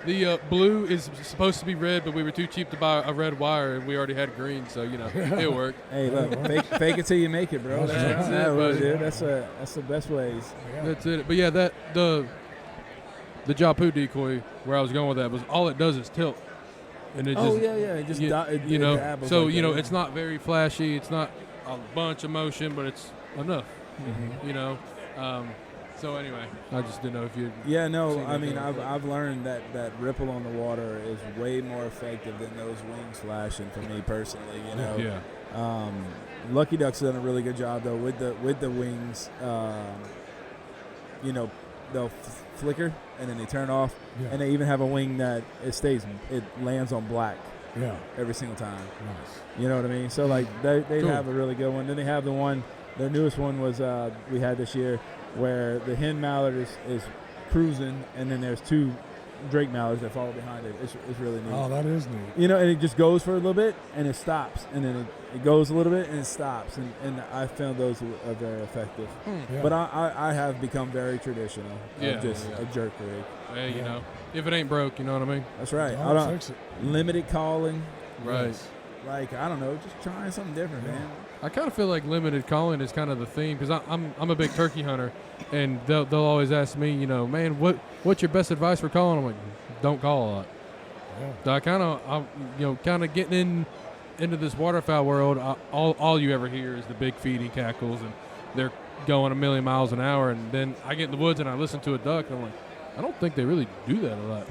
the blue is supposed to be red, but we were too cheap to buy a red wire, and we already had green, so, it worked. Hey, look, fake it till you make it, bro. That's it, what buddy. That's the best ways. Yeah. That's it. But, yeah, the Japu decoy, where I was going with that, was all it does is tilt. And it just, It just it dabbles so, like that. It's not very flashy. It's not a bunch of motion, but it's enough, So anyway, I just didn't know if you. Yeah, no. seen I've learned that ripple on the water is way more effective than those wings flashing for me personally. Yeah. Lucky Duck's done a really good job though with the wings. They'll flicker and then they turn off, and they even have a wing that it lands on black. Yeah. Every single time. Nice. You know what I mean? So they Cool. have a really good one. Then they have the one. Their newest one was we had this year, where the hen mallard is cruising, and then there's 2 drake mallards that follow behind it. It's really neat. Oh, that is neat. And it just goes for a little bit and it stops, and then it goes a little bit and it stops, and I found those are very effective. Yeah. But I have become very traditional. Just a jerk rig. Hey, if it ain't broke, you know what I mean? That's right. Don't fix it. Limited calling. Right. Yes. I don't know, just trying something different, man. I kind of feel like limited calling is kind of the theme, because I'm a big turkey hunter, and they'll always ask me, man, what's your best advice for calling? I'm like, don't call a lot. Yeah. So I kind of getting into this waterfowl world. All you ever hear is the big feeding cackles, and they're going a million miles an hour. And then I get in the woods and I listen to a duck, and I'm like, I don't think they really do that a lot.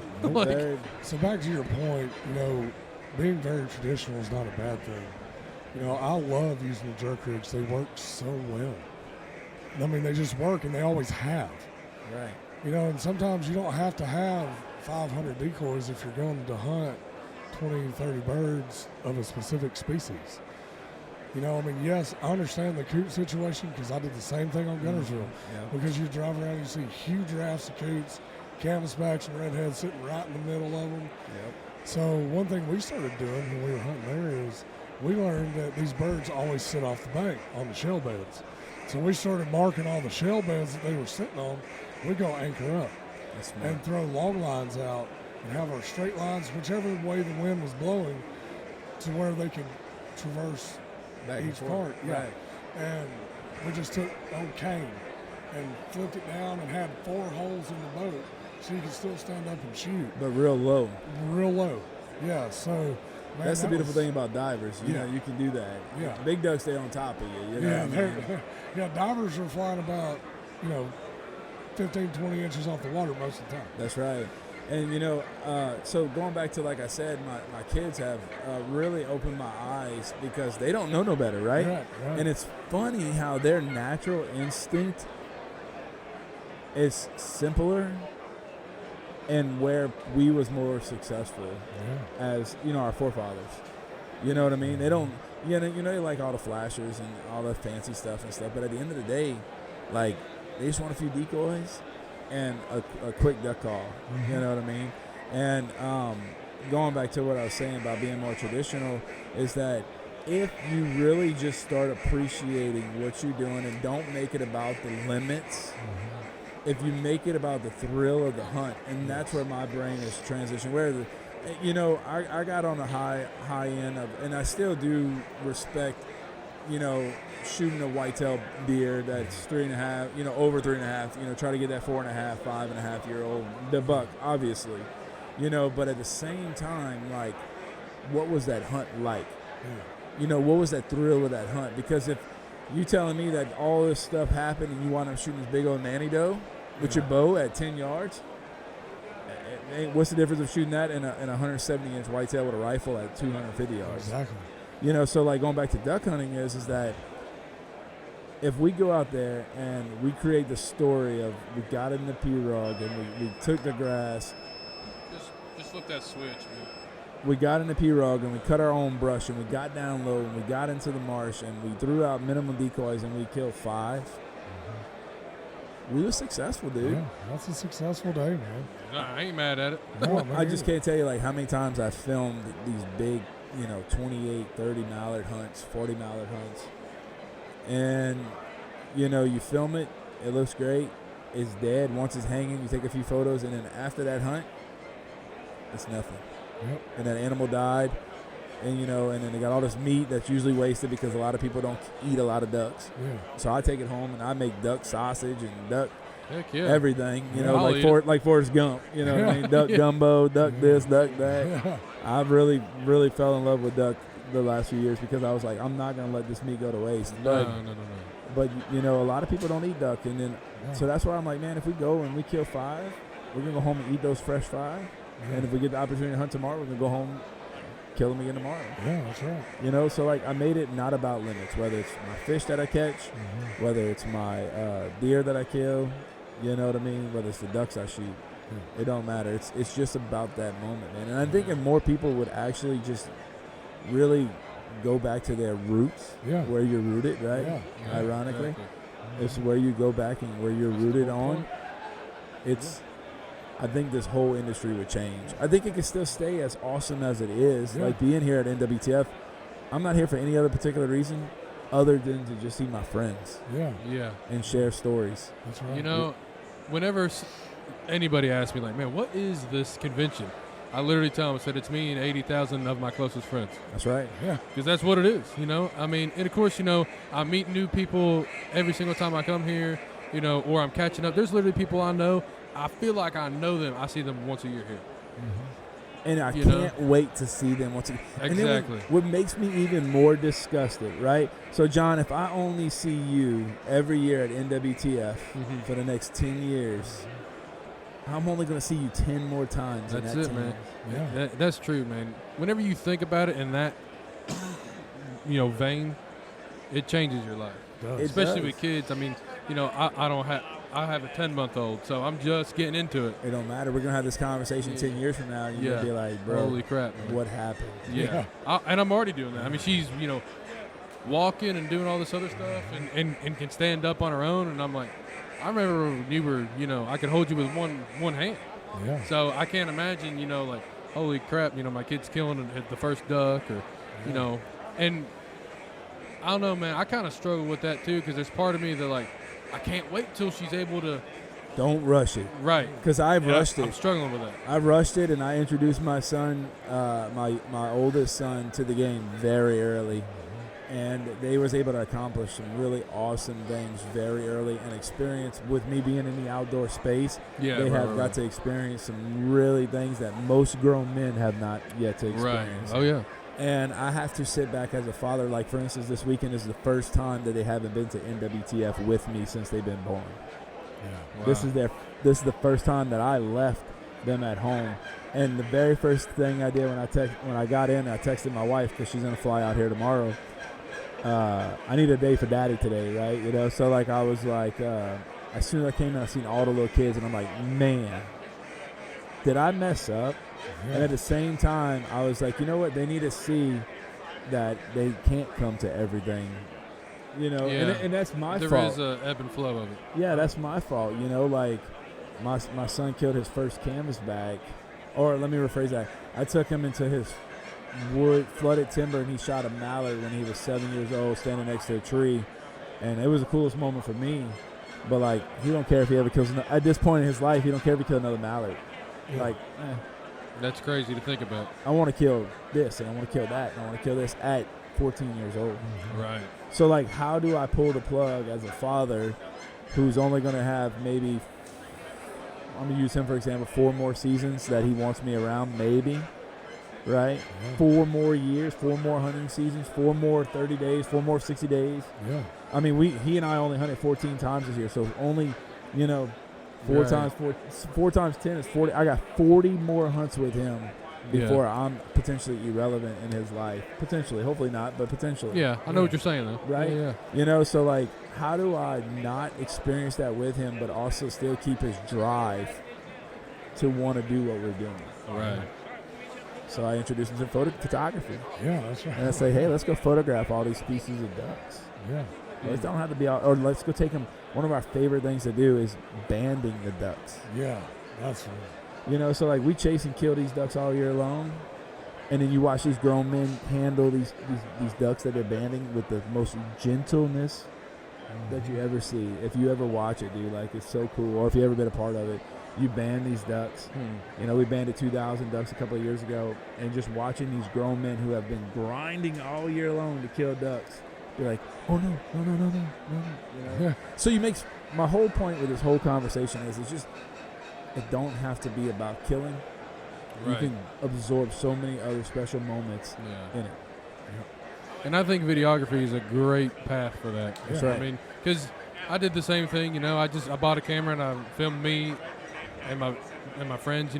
So back to your point, being very traditional is not a bad thing. You know, I love using the jerk rigs. They work so well. I mean, they just work, and they always have. Right. You know, and sometimes you don't have to have 500 decoys if you're going to hunt 20, 30 birds of a specific species. You know, I mean, yes, I understand the coot situation because I did the same thing on Gunnersville. Yeah. Because you drive around, you see huge rafts of coots, canvasbacks and redheads sitting right in the middle of them. Yep. So one thing we started doing when we were hunting there is we learned that these birds always sit off the bank on the shell beds. So we started marking all the shell beds that they were sitting on. We go anchor up and throw long lines out and have our straight lines, whichever way the wind was blowing, to where they could traverse Back each part. Yeah. Right. And we just took old cane and flipped it down and had 4 holes in the boat so you could still stand up and shoot. But real low. Real low. Yeah, so man, that's the beautiful thing about divers. You Yeah. know, you can do that. Yeah. Big ducks stay on top of you. You know Yeah, what I mean? yeah, divers are flying about, 15, 20 inches off the water most of the time. That's right. And, so going back to, like I said, my kids have really opened my eyes because they don't know no better, right? Right. And it's funny how their natural instinct is simpler and where we was more successful as, our forefathers. You know what I mean? They don't, they like all the flashers and all the fancy stuff and stuff, but at the end of the day, like, they just want a few decoys and a quick duck call. Mm-hmm. You know what I mean? And going back to what I was saying about being more traditional is that if you really just start appreciating what you're doing and don't make it about the limits, if you make it about the thrill of the hunt, and that's where my brain is transitioning. Where I got on the high end of, and I still do respect, shooting a whitetail deer that's 3.5, over 3.5, try to get that 4.5, 5.5-year-old, the buck, obviously, but at the same time, like, what was that hunt like? What was that thrill of that hunt? Because if you telling me that all this stuff happened and you wind up shooting this big old nanny doe with your bow at 10 yards, what's the difference of shooting that in a 170-inch whitetail with a rifle at 250 yards? Exactly. So like going back to duck hunting is that if we go out there and we create the story of we got in the P-Rug and we took the grass. Just flip that switch, man. We got in the P-Rug and we cut our own brush and we got down low and we got into the marsh and we threw out minimum decoys and we killed 5. We were successful, dude. Yeah, that's a successful day, man. No, I ain't mad at it. No, I just can't tell you like how many times I filmed these big, 28, 30 mallard hunts, 40 mallard hunts. And, you film it, it looks great, it's dead. Once it's hanging, you take a few photos, and then after that hunt, it's nothing. Yep. And that animal died, and, and then they got all this meat that's usually wasted because a lot of people don't eat a lot of ducks. Yeah. So I take it home, and I make duck sausage and duck Heck yeah. everything, I'll like Forrest Gump, what I mean? Duck gumbo, duck this, duck that. Yeah. I've really, really fell in love with duck the last few years because I was like, I'm not going to let this meat go to waste. No. But, a lot of people don't eat duck. And then, so that's why I'm like, man, if we go and we kill 5, we're going to go home and eat those fresh 5. Yeah. And if we get the opportunity to hunt tomorrow, we're going to go home, kill them again tomorrow. Yeah, that's right. So like I made it not about limits, whether it's my fish that I catch, whether it's my deer that I kill, you know what I mean? Whether it's the ducks I shoot. It don't matter. It's just about that moment, man. And I think if more people would actually just really go back to their roots, where you're rooted, right? Yeah. Ironically, Exactly. it's where you go back and where you're rooted on. I think this whole industry would change. I think it can still stay as awesome as it is. Yeah. Like being here at NWTF, I'm not here for any other particular reason other than to just see my friends. Yeah. And share stories. That's right. Whenever anybody asks me, like, man, what is this convention? I literally tell them, I said, it's me and 80,000 of my closest friends. That's right. Yeah. Because that's what it is, I mean, and of course, I meet new people every single time I come here, or I'm catching up. There's literally people I know. I feel like I know them. I see them once a year here. And I can't wait to see them once again. Exactly. And then what makes me even more disgusted, right? So, John, if I only see you every year at NWTF for the next 10 years, I'm only going to see you 10 more times. That's in that it, man. Yeah. That's true, man. Whenever you think about it in that, vein, it changes your life. Does. Especially does. with kids. I mean, I have a 10-month-old, so I'm just getting into it. It don't matter. We're going to have this conversation 10 years from now, and you're going to be like, bro, holy crap, man. what happened? Yeah. And I'm already doing that. I mean, she's, walking and doing all this other stuff and can stand up on her own. And I'm like, I remember when you were, I could hold you with one hand. Yeah. So I can't imagine, like, holy crap, my kid's killing at the first duck or, and I don't know, man. I kind of struggle with that too because there's part of me that, like, I can't wait till she's able to. Don't rush it. Right. Because I've rushed it. I'm struggling with that. I rushed it, and I introduced my son, my oldest son, to the game very early. And they was able to accomplish some really awesome things very early and experience with me being in the outdoor space. Yeah, they have got right. to experience some really things that most grown men have not yet to experience. Right. Oh, yeah. And I have to sit back as a father. Like, for instance, this weekend is the first time that they haven't been to NWTF with me since they've been born. Yeah. Wow. This is the first time that I left them at home. And the very first thing I did when I got in, I texted my wife because she's going to fly out here tomorrow. I need a day for daddy today, right? So like I was like, as soon as I came in, I seen all the little kids, and I'm like, man, did I mess up? Yeah. And at the same time, I was like, you know what? They need to see that they can't come to everything, Yeah. and that's my fault. There is a ebb and flow of it. Yeah, that's my fault. Like my son killed his first canvasback, or let me rephrase that. I took him into his flooded timber, and he shot a mallard when he was 7 years old, standing next to a tree, and it was the coolest moment for me. But like, he don't care if he ever kills. At this point in his life, he don't care if he kills another mallard. Yeah. Like, That's crazy to think about. I want to kill this, and I want to kill that, and I want to kill this at 14 years old. Right. So like, how do I pull the plug as a father who's only going to have maybe, I'm going to use him for example, 4 more seasons that he wants me around, maybe, right? Yeah. 4 more years, 4 more hunting seasons, 4 more 30 days, 4 more 60 days. Yeah. I mean, he and I only hunted 14 times this year, so only, 4 Right. times 4 times 10 is 40. I got 40 more hunts with him before I'm potentially irrelevant in his life. Potentially, hopefully not, but potentially. Yeah, I know what you're saying, though. Right? Yeah. So like, how do I not experience that with him, but also still keep his drive to want to do what we're doing? Right. So I introduced him to photography. Yeah, that's right. And I say, hey, let's go photograph all these species of ducks. Yeah. Let's don't have to be out, or let's go take them. One of our favorite things to do is banding the ducks. Yeah, that's right. So like, we chase and kill these ducks all year long, and then you watch these grown men handle these ducks that they're banding with the most gentleness that you ever see. If you ever watch it, dude, like, it's so cool. Or if you ever been a part of it, you band these ducks. We banded 2,000 ducks a couple of years ago, and just watching these grown men who have been grinding all year long to kill ducks, you're like, oh no. Yeah. So my whole point with this whole conversation is, it's just, it don't have to be about killing. Right. You can absorb so many other special moments Yeah. in it. And I think videography is a great path for that. That's right. I mean, because I did the same thing. I bought a camera and I filmed me and my friends.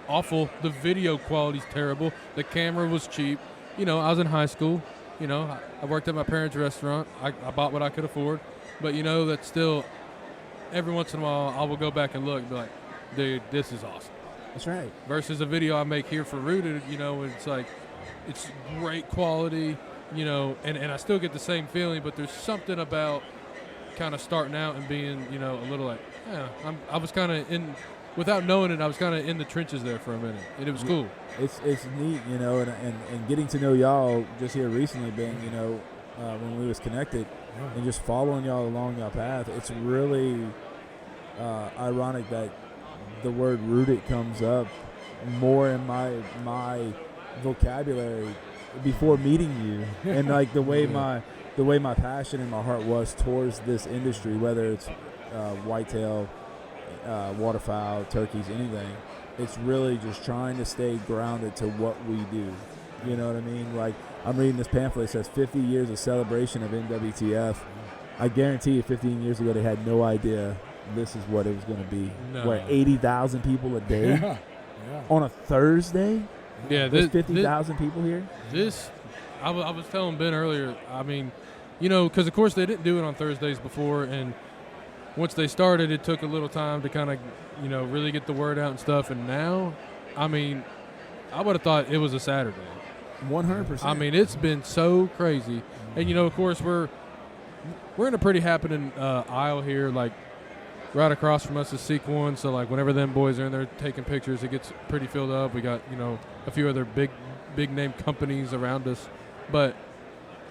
Awful. The video quality's terrible. The camera was cheap. I was in high school. I worked at my parents' restaurant. I bought what I could afford. But that's still, every once in a while I will go back and look and be like, dude, this is awesome. That's right. Versus a video I make here for Rooted, it's like, it's great quality. And I still get the same feeling, but there's something about kind of starting out and being, a little like, I was kind of in, without knowing it, I was kind of in the trenches there for a minute, and it was cool. It's neat, and getting to know y'all just here recently, being, when we was connected, and just following y'all along y'all path. It's really ironic that the word rooted comes up more in my vocabulary before meeting you, and like the way my passion and my heart was towards this industry, whether it's whitetail, waterfowl, turkeys, anything. It's really just trying to stay grounded to what we do. You know what I mean? Like, I'm reading this pamphlet. It says 50 years of celebration of NWTF. I guarantee you 15 years ago they had no idea this is what it was going to be. No. What, 80,000 people a day Yeah. on a Thursday? Yeah, There's 50,000 people here. I was telling Ben earlier. I mean, you know, because of course they didn't do it on Thursdays before, and once they started, it took a little time to kind of, you know, really get the word out and stuff. And now, I mean, I would have thought it was a Saturday. 100%. I mean, it's been so crazy, and you know, of course, we're in a pretty happening aisle here, like right across from us is Seek One. So like, whenever them boys are in there taking pictures, it gets pretty filled up. We got, you know, a few other big name companies around us, but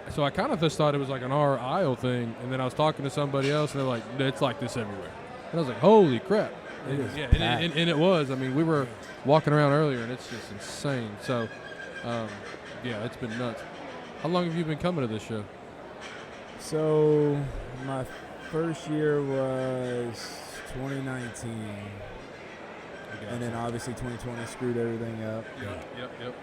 so I kind of just thought it was like an our aisle thing, and then I was talking to somebody else, and they're like, it's like this everywhere. And I was like, holy crap! And it was. I mean, we were walking around earlier, and it's just insane. So. Yeah, it's been nuts. How long have you been coming to this show? So my first year was 2019, and then obviously 2020 screwed everything up. Yep.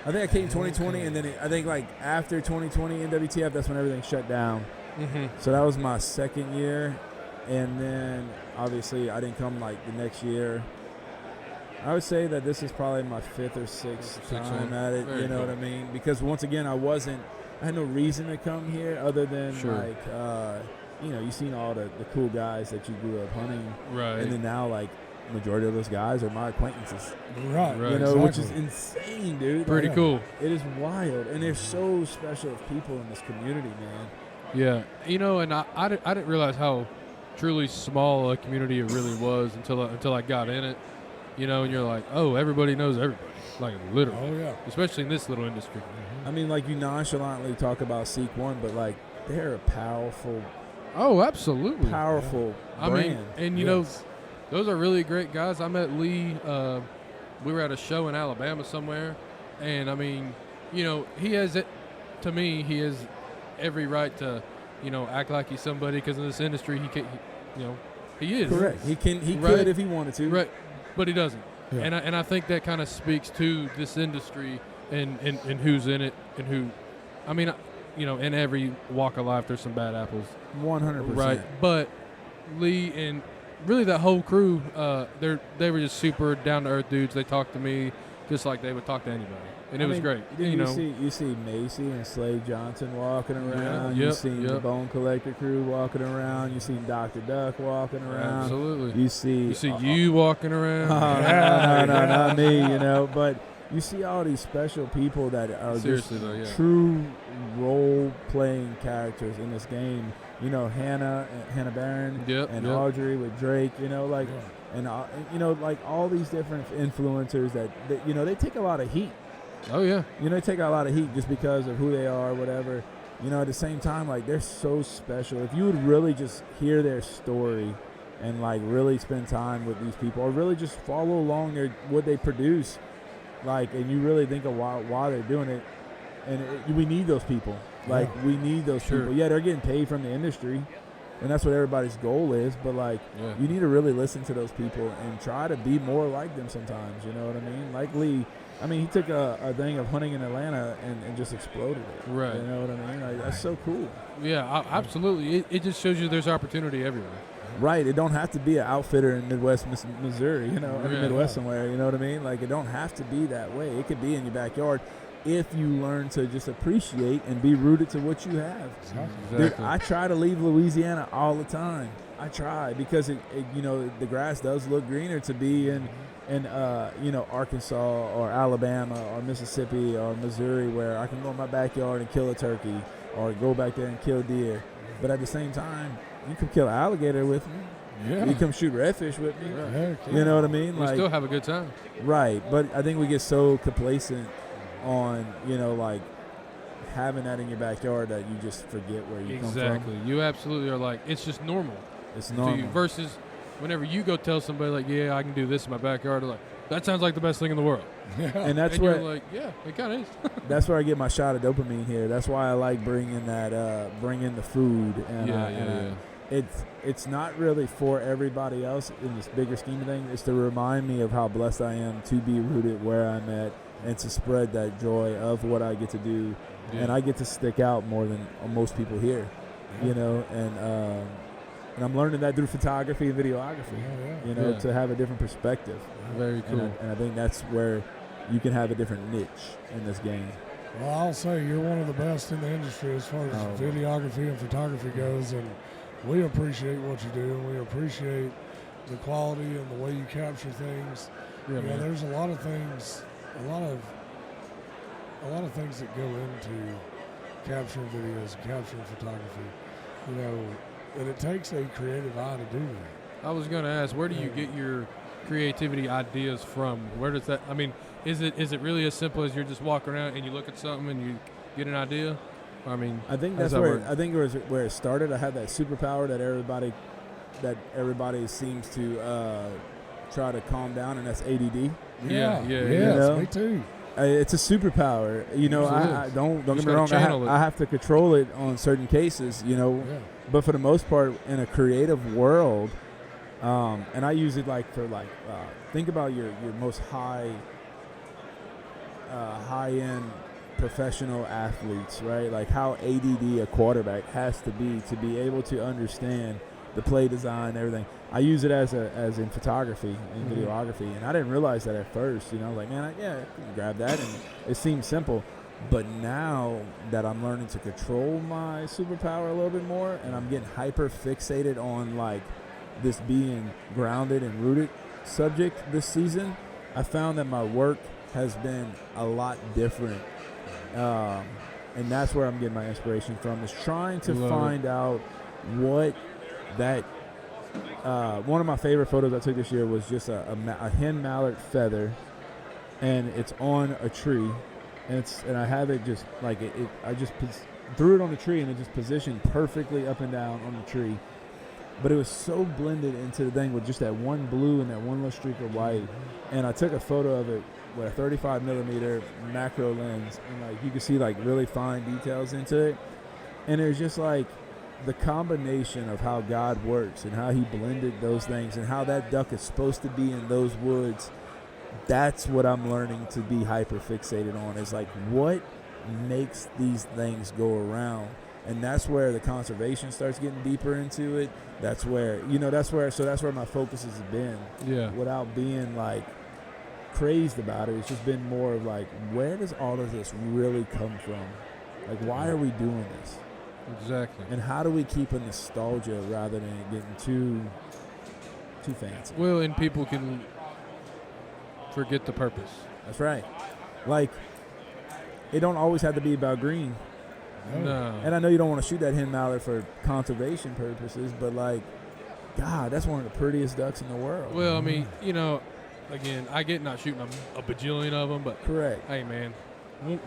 I think I came 2020, and then I think like after 2020 NWTF, that's when everything shut down. Mm-hmm. So that was my second year, and then obviously I didn't come like the next year. I would say that this is probably my fifth or sixth time at it. Very you know cool. what I mean? Because once again, I had no reason to come here other than like, you know, you've seen all the cool guys that you grew up hunting, Right. and then now like majority of those guys are my acquaintances. Right. You know, which is exactly. insane, dude. Pretty Like, cool. It is wild, and they're so special of people in this community, man. Yeah. You know, and I didn't realize how truly small a community it really was until I got in it. You know, and you're like, oh, everybody knows everybody. Like, literally. Oh yeah. Especially in this little industry. I mean, like, you nonchalantly talk about Seek One, but like they're a powerful Oh, absolutely. brand. I mean, and you know, Yes. those are really great guys. I met Lee. We were at a show in Alabama somewhere, and I mean, you know, he has it. To me, he has every right to, you know, act like he's somebody because in this industry, he can, you know, he is Correct. He Right. could if he wanted to. right, but he doesn't. Yeah. And I think that kind of speaks to this industry and who's in it and who. I mean, you know, in every walk of life, there's some bad apples. 100%. Right, but Lee and really that whole crew, they were just super down to earth dudes. They talked to me just like they would talk to anybody, and it was great. Dude, you know, you see Macy and Slade Johnson walking around. Yep, You seen the yep. Bone Collector crew walking around. You seen Dr. Duck walking around. absolutely. You see You walking around. no, not me. You know, but you see all these special people that are Seriously just though, yeah. true role-playing characters in this game. You know, Hannah Barron Yep, and yep. Audrey with Drake. You know, like, and you know, like all these different influencers that you know, they take a lot of heat. Oh yeah, You know, they take a lot of heat just because of who they are, whatever. You know, at the same time, like, they're so special. If you would really just hear their story and, like, really spend time with these people or really just follow along what they produce, like, and you really think of why they're doing it, and we need those people. Like, we need those Sure. people. Yeah, they're getting paid from the industry, and that's what everybody's goal is, but, like, yeah. you need to really listen to those people and try to be more like them sometimes, you know what I mean? Like Lee, I mean, he took a thing of hunting in Atlanta and just exploded it. Right. You know what I mean? Like, that's so cool. Yeah, absolutely. It just shows you there's opportunity everywhere. Right. It don't have to be an outfitter in Midwest Missouri, you know, or Yeah. Midwest somewhere, you know what I mean? Like, it don't have to be that way. It could be in your backyard if you learn to just appreciate and be rooted to what you have. Exactly. Dude, I try to leave Louisiana all the time. I try because it you know, the grass does look greener to be in you know, Arkansas or Alabama or Mississippi or Missouri, where I can go in my backyard and kill a turkey or go back there and kill deer. But at the same time, you can kill an alligator with me. Yeah. You come shoot redfish with me. Heck yeah. You know what I mean? we still have a good time. Right. But I think we get so complacent on, you know, like, having that in your backyard that you just forget where you come Exactly. You absolutely are like, it's just normal. from. It's To normal. you versus whenever you go tell somebody like, yeah, I can do this in my backyard, they're like, that sounds like the best thing in the world. And that's and where you're like, yeah, it kind of is. that's where I get my shot of dopamine here. That's why I like bringing the food. And it's not really for everybody else in this bigger scheme of things. It's to remind me of how blessed I am to be rooted where I'm at and to spread that joy of what I get to do. Yeah. And I get to stick out more than most people here, you know. And I'm learning that through photography and videography, you know, Yeah. to have a different perspective. Very cool. And I think that's where you can have a different niche in this game. Well, I'll say you're one of the best in the industry as far as videography and photography goes, and we appreciate what you do, and we appreciate the quality and the way you capture things. Yeah, man. There's a lot of things, a lot of things that go into capturing videos, and capturing photography. You know, and it takes a creative eye to do that. I was going to ask, where do you get your creativity ideas from? Where does that? I mean, is it really as simple as you're just walking around and you look at something and you get an idea? I mean, I think how does that's that where work? where it started. I had that superpower that everybody seems to try to calm down, and that's ADD. Yeah. Yes, know? me too. It's a superpower. You know, I don't get me wrong. I have to control it on certain cases. You know, but for the most part, in a creative world, and I use it like for think about your most high end professional athletes, right? Like how ADD a quarterback has to be able to understand the play design and everything. I use it as in photography and videography, and I didn't realize that at first. You know, like, man, I can grab that, and it seems simple. But now that I'm learning to control my superpower a little bit more, and I'm getting hyper fixated on like this being grounded and rooted subject this season, I found that my work has been a lot different. And that's where I'm getting my inspiration from, is trying to find out what that one of my favorite photos I took this year was just a hen mallard feather, and it's on a tree, and I have it just like I just threw it on the tree, and it just positioned perfectly up and down on the tree. But it was so blended into the thing with just that one blue and that one little streak of white. And I took a photo of it with a 35 millimeter macro lens, and like you could see like really fine details into it. And it was just like the combination of how God works and how he blended those things and how that duck is supposed to be in those woods. That's what I'm learning to be hyper fixated on, is like what makes these things go around. And that's where the conservation starts getting deeper into it. That's where my focus has been. Yeah. Without being like crazed about it, it's just been more of like, where does all of this really come from? Like, why are we doing this? Exactly. And how do we keep a nostalgia rather than getting too fancy? Well, and people can forget the purpose. That's right. Like, it don't always have to be about green. No. And I know you don't want to shoot that hen mallard for conservation purposes, but like, God, that's one of the prettiest ducks in the world. Well, I mean, you know, again, I get not shooting a bajillion of them, but correct. Hey, man,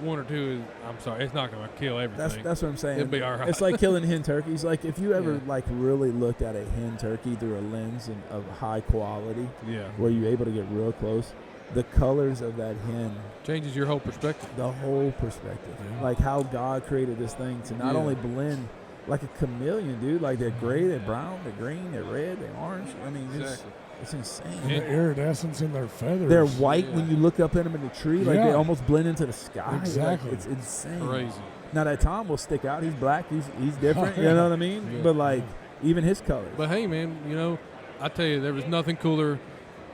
one or two is, I'm sorry, it's not going to kill everything. That's what I'm saying. It'll be all right. It's like killing hen turkeys. Like, if you ever like really looked at a hen turkey through a lens of high quality, where you're able to get real close, the colors of that hen changes your whole perspective. The whole perspective. Like how God created this thing to not only blend like a chameleon, dude. Like they're gray, they're brown, they're green, they're red, they're orange. I mean, it's insane. And the iridescence in their feathers. They're white when you look up at them in the tree. Like they almost blend into the sky. Exactly. Like, it's insane. Crazy. Now that Tom will stick out. He's black. He's different. You know what I mean? Yeah. But like even his colors. But hey, man, you know, I tell you, there was nothing cooler.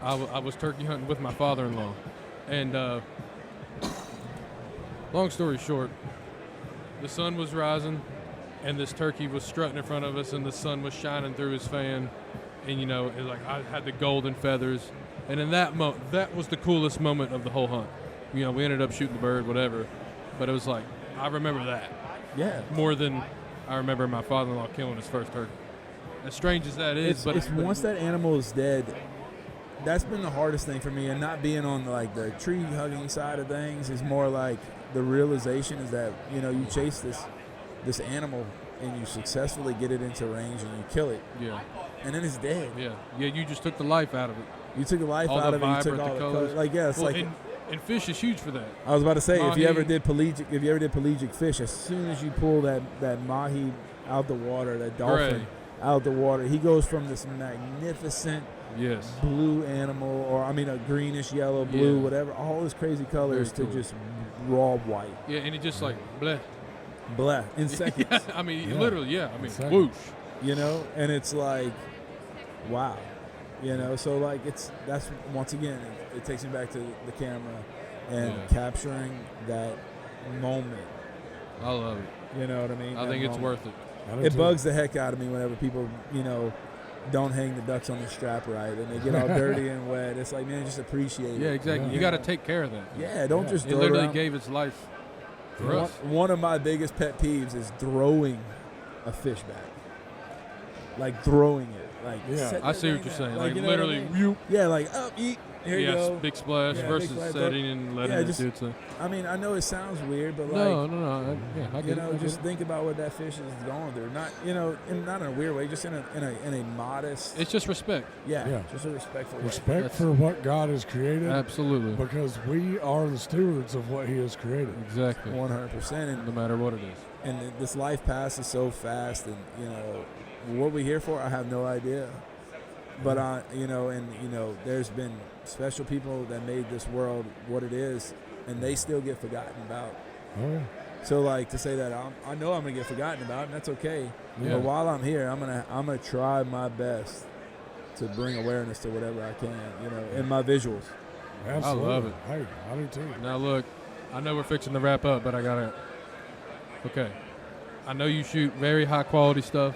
I was turkey hunting with my father-in-law, and long story short, the sun was rising, and this turkey was strutting in front of us, and the sun was shining through his fan, and you know, it, like I had the golden feathers, and in that that was the coolest moment of the whole hunt. You know, we ended up shooting the bird, whatever, but it was like I remember that, more than I remember my father-in-law killing his first turkey. As strange as that is, but once that animal is dead. That's been the hardest thing for me, and not being on like the tree hugging side of things is more like the realization is that, you know, you chase this animal and you successfully get it into range and you kill it. Yeah. And then it's dead. Yeah. Yeah, you just took the life out of it. You took the life out of it. You took all the colors. Like, yeah, it's like and fish is huge for that. I was about to say, if you ever did pelagic fish, as soon as you pull that mahi out the water, that dolphin out the water, he goes from this magnificent blue animal, or I mean a greenish yellow, blue, whatever, all those crazy colors to just raw white. Yeah, and it just like bleh in seconds. I mean, literally, I mean, whoosh. you know, and it's like, wow, you know. So like that's once again it takes me back to the camera and capturing that moment. I love it. You know what I mean? I think it's worth it. It bugs the heck out of me whenever people, you know, don't hang the ducks on the strap right and they get all dirty and wet. It's like, man, just appreciate it. Yeah, exactly. You got to take care of that. Yeah, don't just it throw literally it gave its life for us. One of my biggest pet peeves is throwing a fish back. Like throwing it. Like I see what you're saying. Like you know literally, what I mean? Yeah, like up, eat. Here you go. Big splash versus big splash, setting and letting it do its thing. I mean, I know it sounds weird, but No. I you get know, it. just think about what that fish is going through. Not, you know, not in a weird way, just in a modest. It's just respect. Yeah. Just a respectful way. Respect for what God has created. Absolutely. Because we are the stewards of what He has created. Exactly. 100%. And no matter what it is. And this life passes so fast, and you know what we're here for. I have no idea. But you know, there's been special people that made this world what it is, and they still get forgotten about. Oh yeah. So like to say that I know I'm gonna get forgotten about, and that's okay. Yeah. But while I'm here, I'm gonna try my best to bring awareness to whatever I can, you know, in my visuals. Absolutely. I love it. Hey, I do too. Now look, I know we're fixing to wrap up, but I gotta. Okay, I know you shoot very high quality stuff,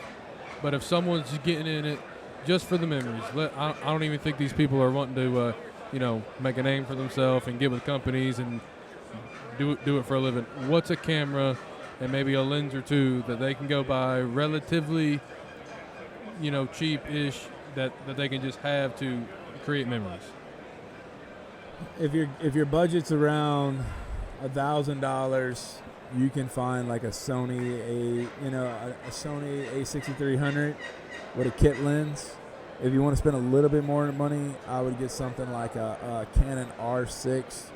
but if someone's getting in it just for the memories, I don't even think these people are wanting to, you know, make a name for themselves and get with companies and do it for a living. What's a camera and maybe a lens or two that they can go buy relatively, you know, cheap-ish that they can just have to create memories? If your budget's around $1,000, you can find like a Sony A6300 with a kit lens. If you want to spend a little bit more money, I would get something like a Canon R6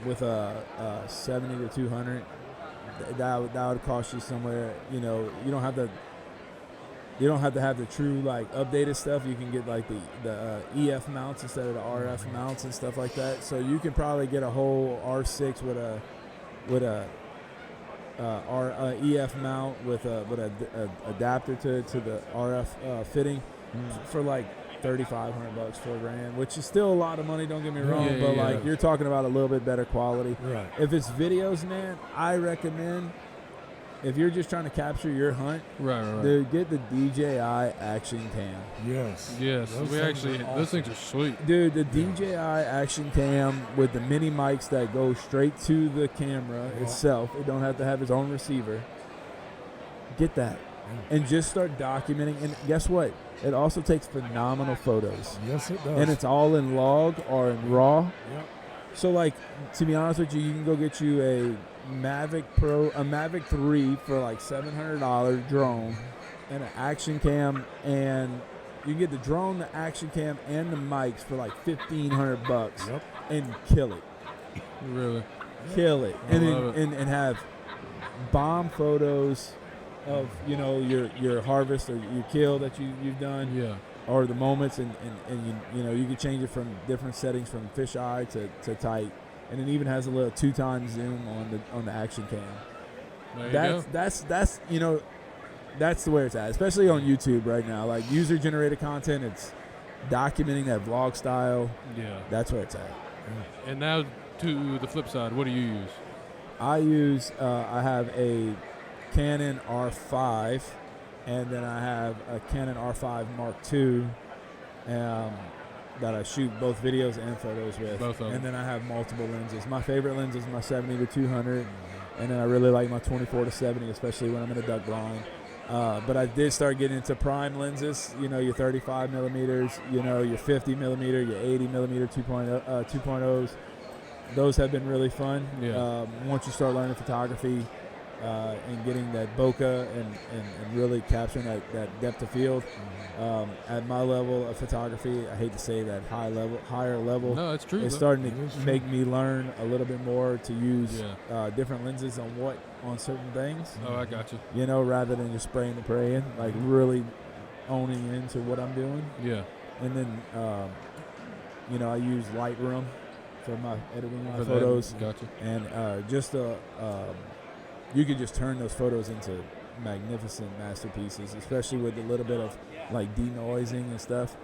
with a 70 to 200. That would cost you somewhere. You know, you don't have to have the true like updated stuff. You can get like the EF mounts instead of the RF mounts and stuff like that. So you can probably get a whole R6 with a EF mount with a adapter to the RF fitting for like $3,500, $4,000, which is still a lot of money. Don't get me wrong, but like you're talking about a little bit better quality. Right. If it's videos, man, I recommend. If you're just trying to capture your hunt, right. Dude, get the DJI Action Cam. Yes. Those things are sweet. Dude, the DJI Action Cam with the mini mics that go straight to the camera itself. It don't have to have its own receiver. Get that. And just start documenting. And guess what? It also takes phenomenal photos. Yes, it does. And it's all in log or in raw. Yep. So, like, to be honest with you, you can go get you a Mavic 3 for like $700 drone and an action cam, and you can get the drone, the action cam, and the mics for like $1,500 and kill it. Really? Kill it. I love it. And have bomb photos of, you know, your harvest or your kill that you've done. Yeah. Or the moments, and you know, you can change it from different settings from fisheye to tight. And it even has a little 2x zoom on the action cam. There you go. That's you know, that's the way it's at, especially on YouTube right now. Like user generated content, it's documenting that vlog style. Yeah. That's where it's at. And now to the flip side, what do you use? I have a Canon R5, and then I have a Canon R5 Mark II. That I shoot both videos and photos with. Both of them. And then I have multiple lenses. My favorite lens is my 70 to 200, and then I really like my 24 to 70, especially when I'm in a duck blind. But I did start getting into prime lenses, you know, your 35 millimeters, you know, your 50 millimeter, your 80 millimeter 2.0s. Those have been really fun. Yeah. Once you start learning photography and getting that bokeh and really capturing that depth of field. At my level of photography, I hate to say that higher level. No, it's true. It's starting to make me learn a little bit more to use different lenses on certain things. Oh, I got you. You know, rather than just spraying and praying, like really owning into what I'm doing. Yeah. And then, you know, I use Lightroom for my editing my photos. Gotcha. And you could just turn those photos into magnificent masterpieces, especially with a little bit of like denoising and stuff.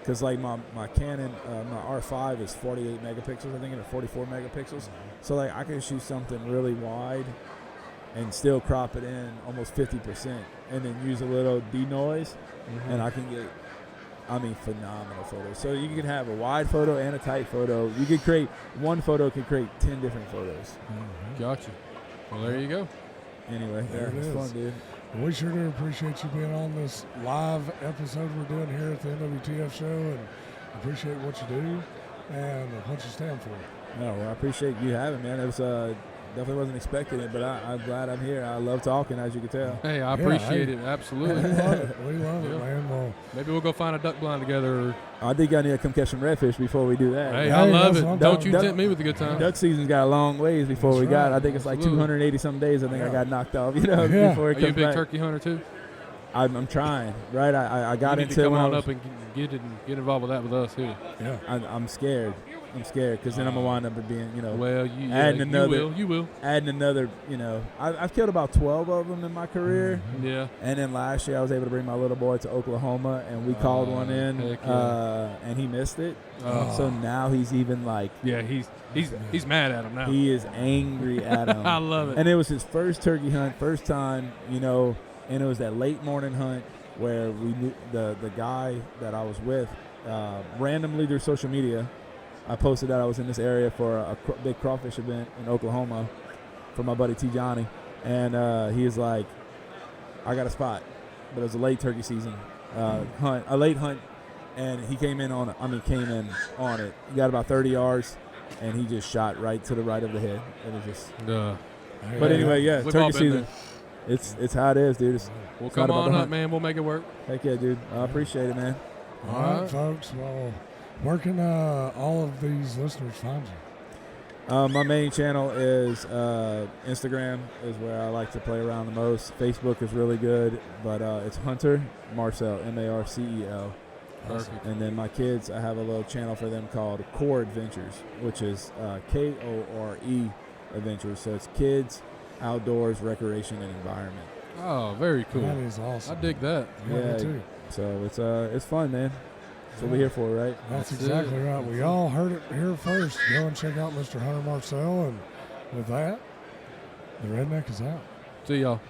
Because like my Canon, my R5 is 48 megapixels, I think, and 44 megapixels. So like I can shoot something really wide and still crop it in almost 50%, and then use a little denoise, and I can get, I mean, phenomenal photos. So you can have a wide photo and a tight photo. You could create, one photo can create 10 different photos. Gotcha. Well, there you go. Anyway, There it it's is. fun, dude. We sure do appreciate you being on this live episode we're doing here at the NWTF show, and appreciate what you do and what you stand for. No, well, I appreciate you having me, man. It was definitely wasn't expecting it, but I'm glad I'm here. I love talking, as you can tell. Hey, I appreciate it. Absolutely. We love it. We love it, Yeah. man. Well, Maybe we'll go find a duck blind together. I think I need to come catch some redfish before we do that. Hey, Hey, I love that's it. what I'm Don't talking you about. tempt me with a good time. Duck season's got a long ways before That's we got. right. I think it's like Absolutely. 280 some days. I think I Yeah. got knocked off. Yeah. Before it Are you a comes big back. turkey hunter too? I'm trying. Right. I got you need into to come when I on was- up and get involved with that with us here. yeah. I'm scared. I'm scared because then I'm gonna wind up being, Well, adding another- you will. adding another. I've killed about 12 of them in my career. Yeah. And then last year I was able to bring my little boy to Oklahoma, and we called one in, heck yeah. and he missed it. Oh. So now he's even like, Yeah, he's mad at him now. he is angry at him. I love it. And it was his first turkey hunt, first time, and it was that late morning hunt where we knew the guy that I was with, randomly through social media, I posted that I was in this area for a big crawfish event in Oklahoma for my buddy T. Johnny. And he was like, I got a spot. But it was a late turkey season hunt, a late hunt. And he came in on it. He got about 30 yards, and he just shot right to the right of the head. It was just. But anyway, yeah, We've all turkey been season. It's how it is, dude. We'll It's come not about on the up, hunt. man. We'll make it work. Heck yeah, dude. I appreciate it, man. All right, folks. Well, where can all of these listeners find you? My main channel is Instagram is where I like to play around the most. Facebook is really good, but it's Hunter Marcel, Marcel. Perfect. And then my kids, I have a little channel for them called Core Adventures, which is Kore Adventures. So it's kids, outdoors, recreation, and environment. Oh, very cool. That is awesome. I dig that. Yeah, me too. So it's fun, man. That's what we're here for, right? That's That's exactly it. right. We all heard it here first. Go and check out Mr. Hunter Marcel. And with that, the redneck is out. See y'all.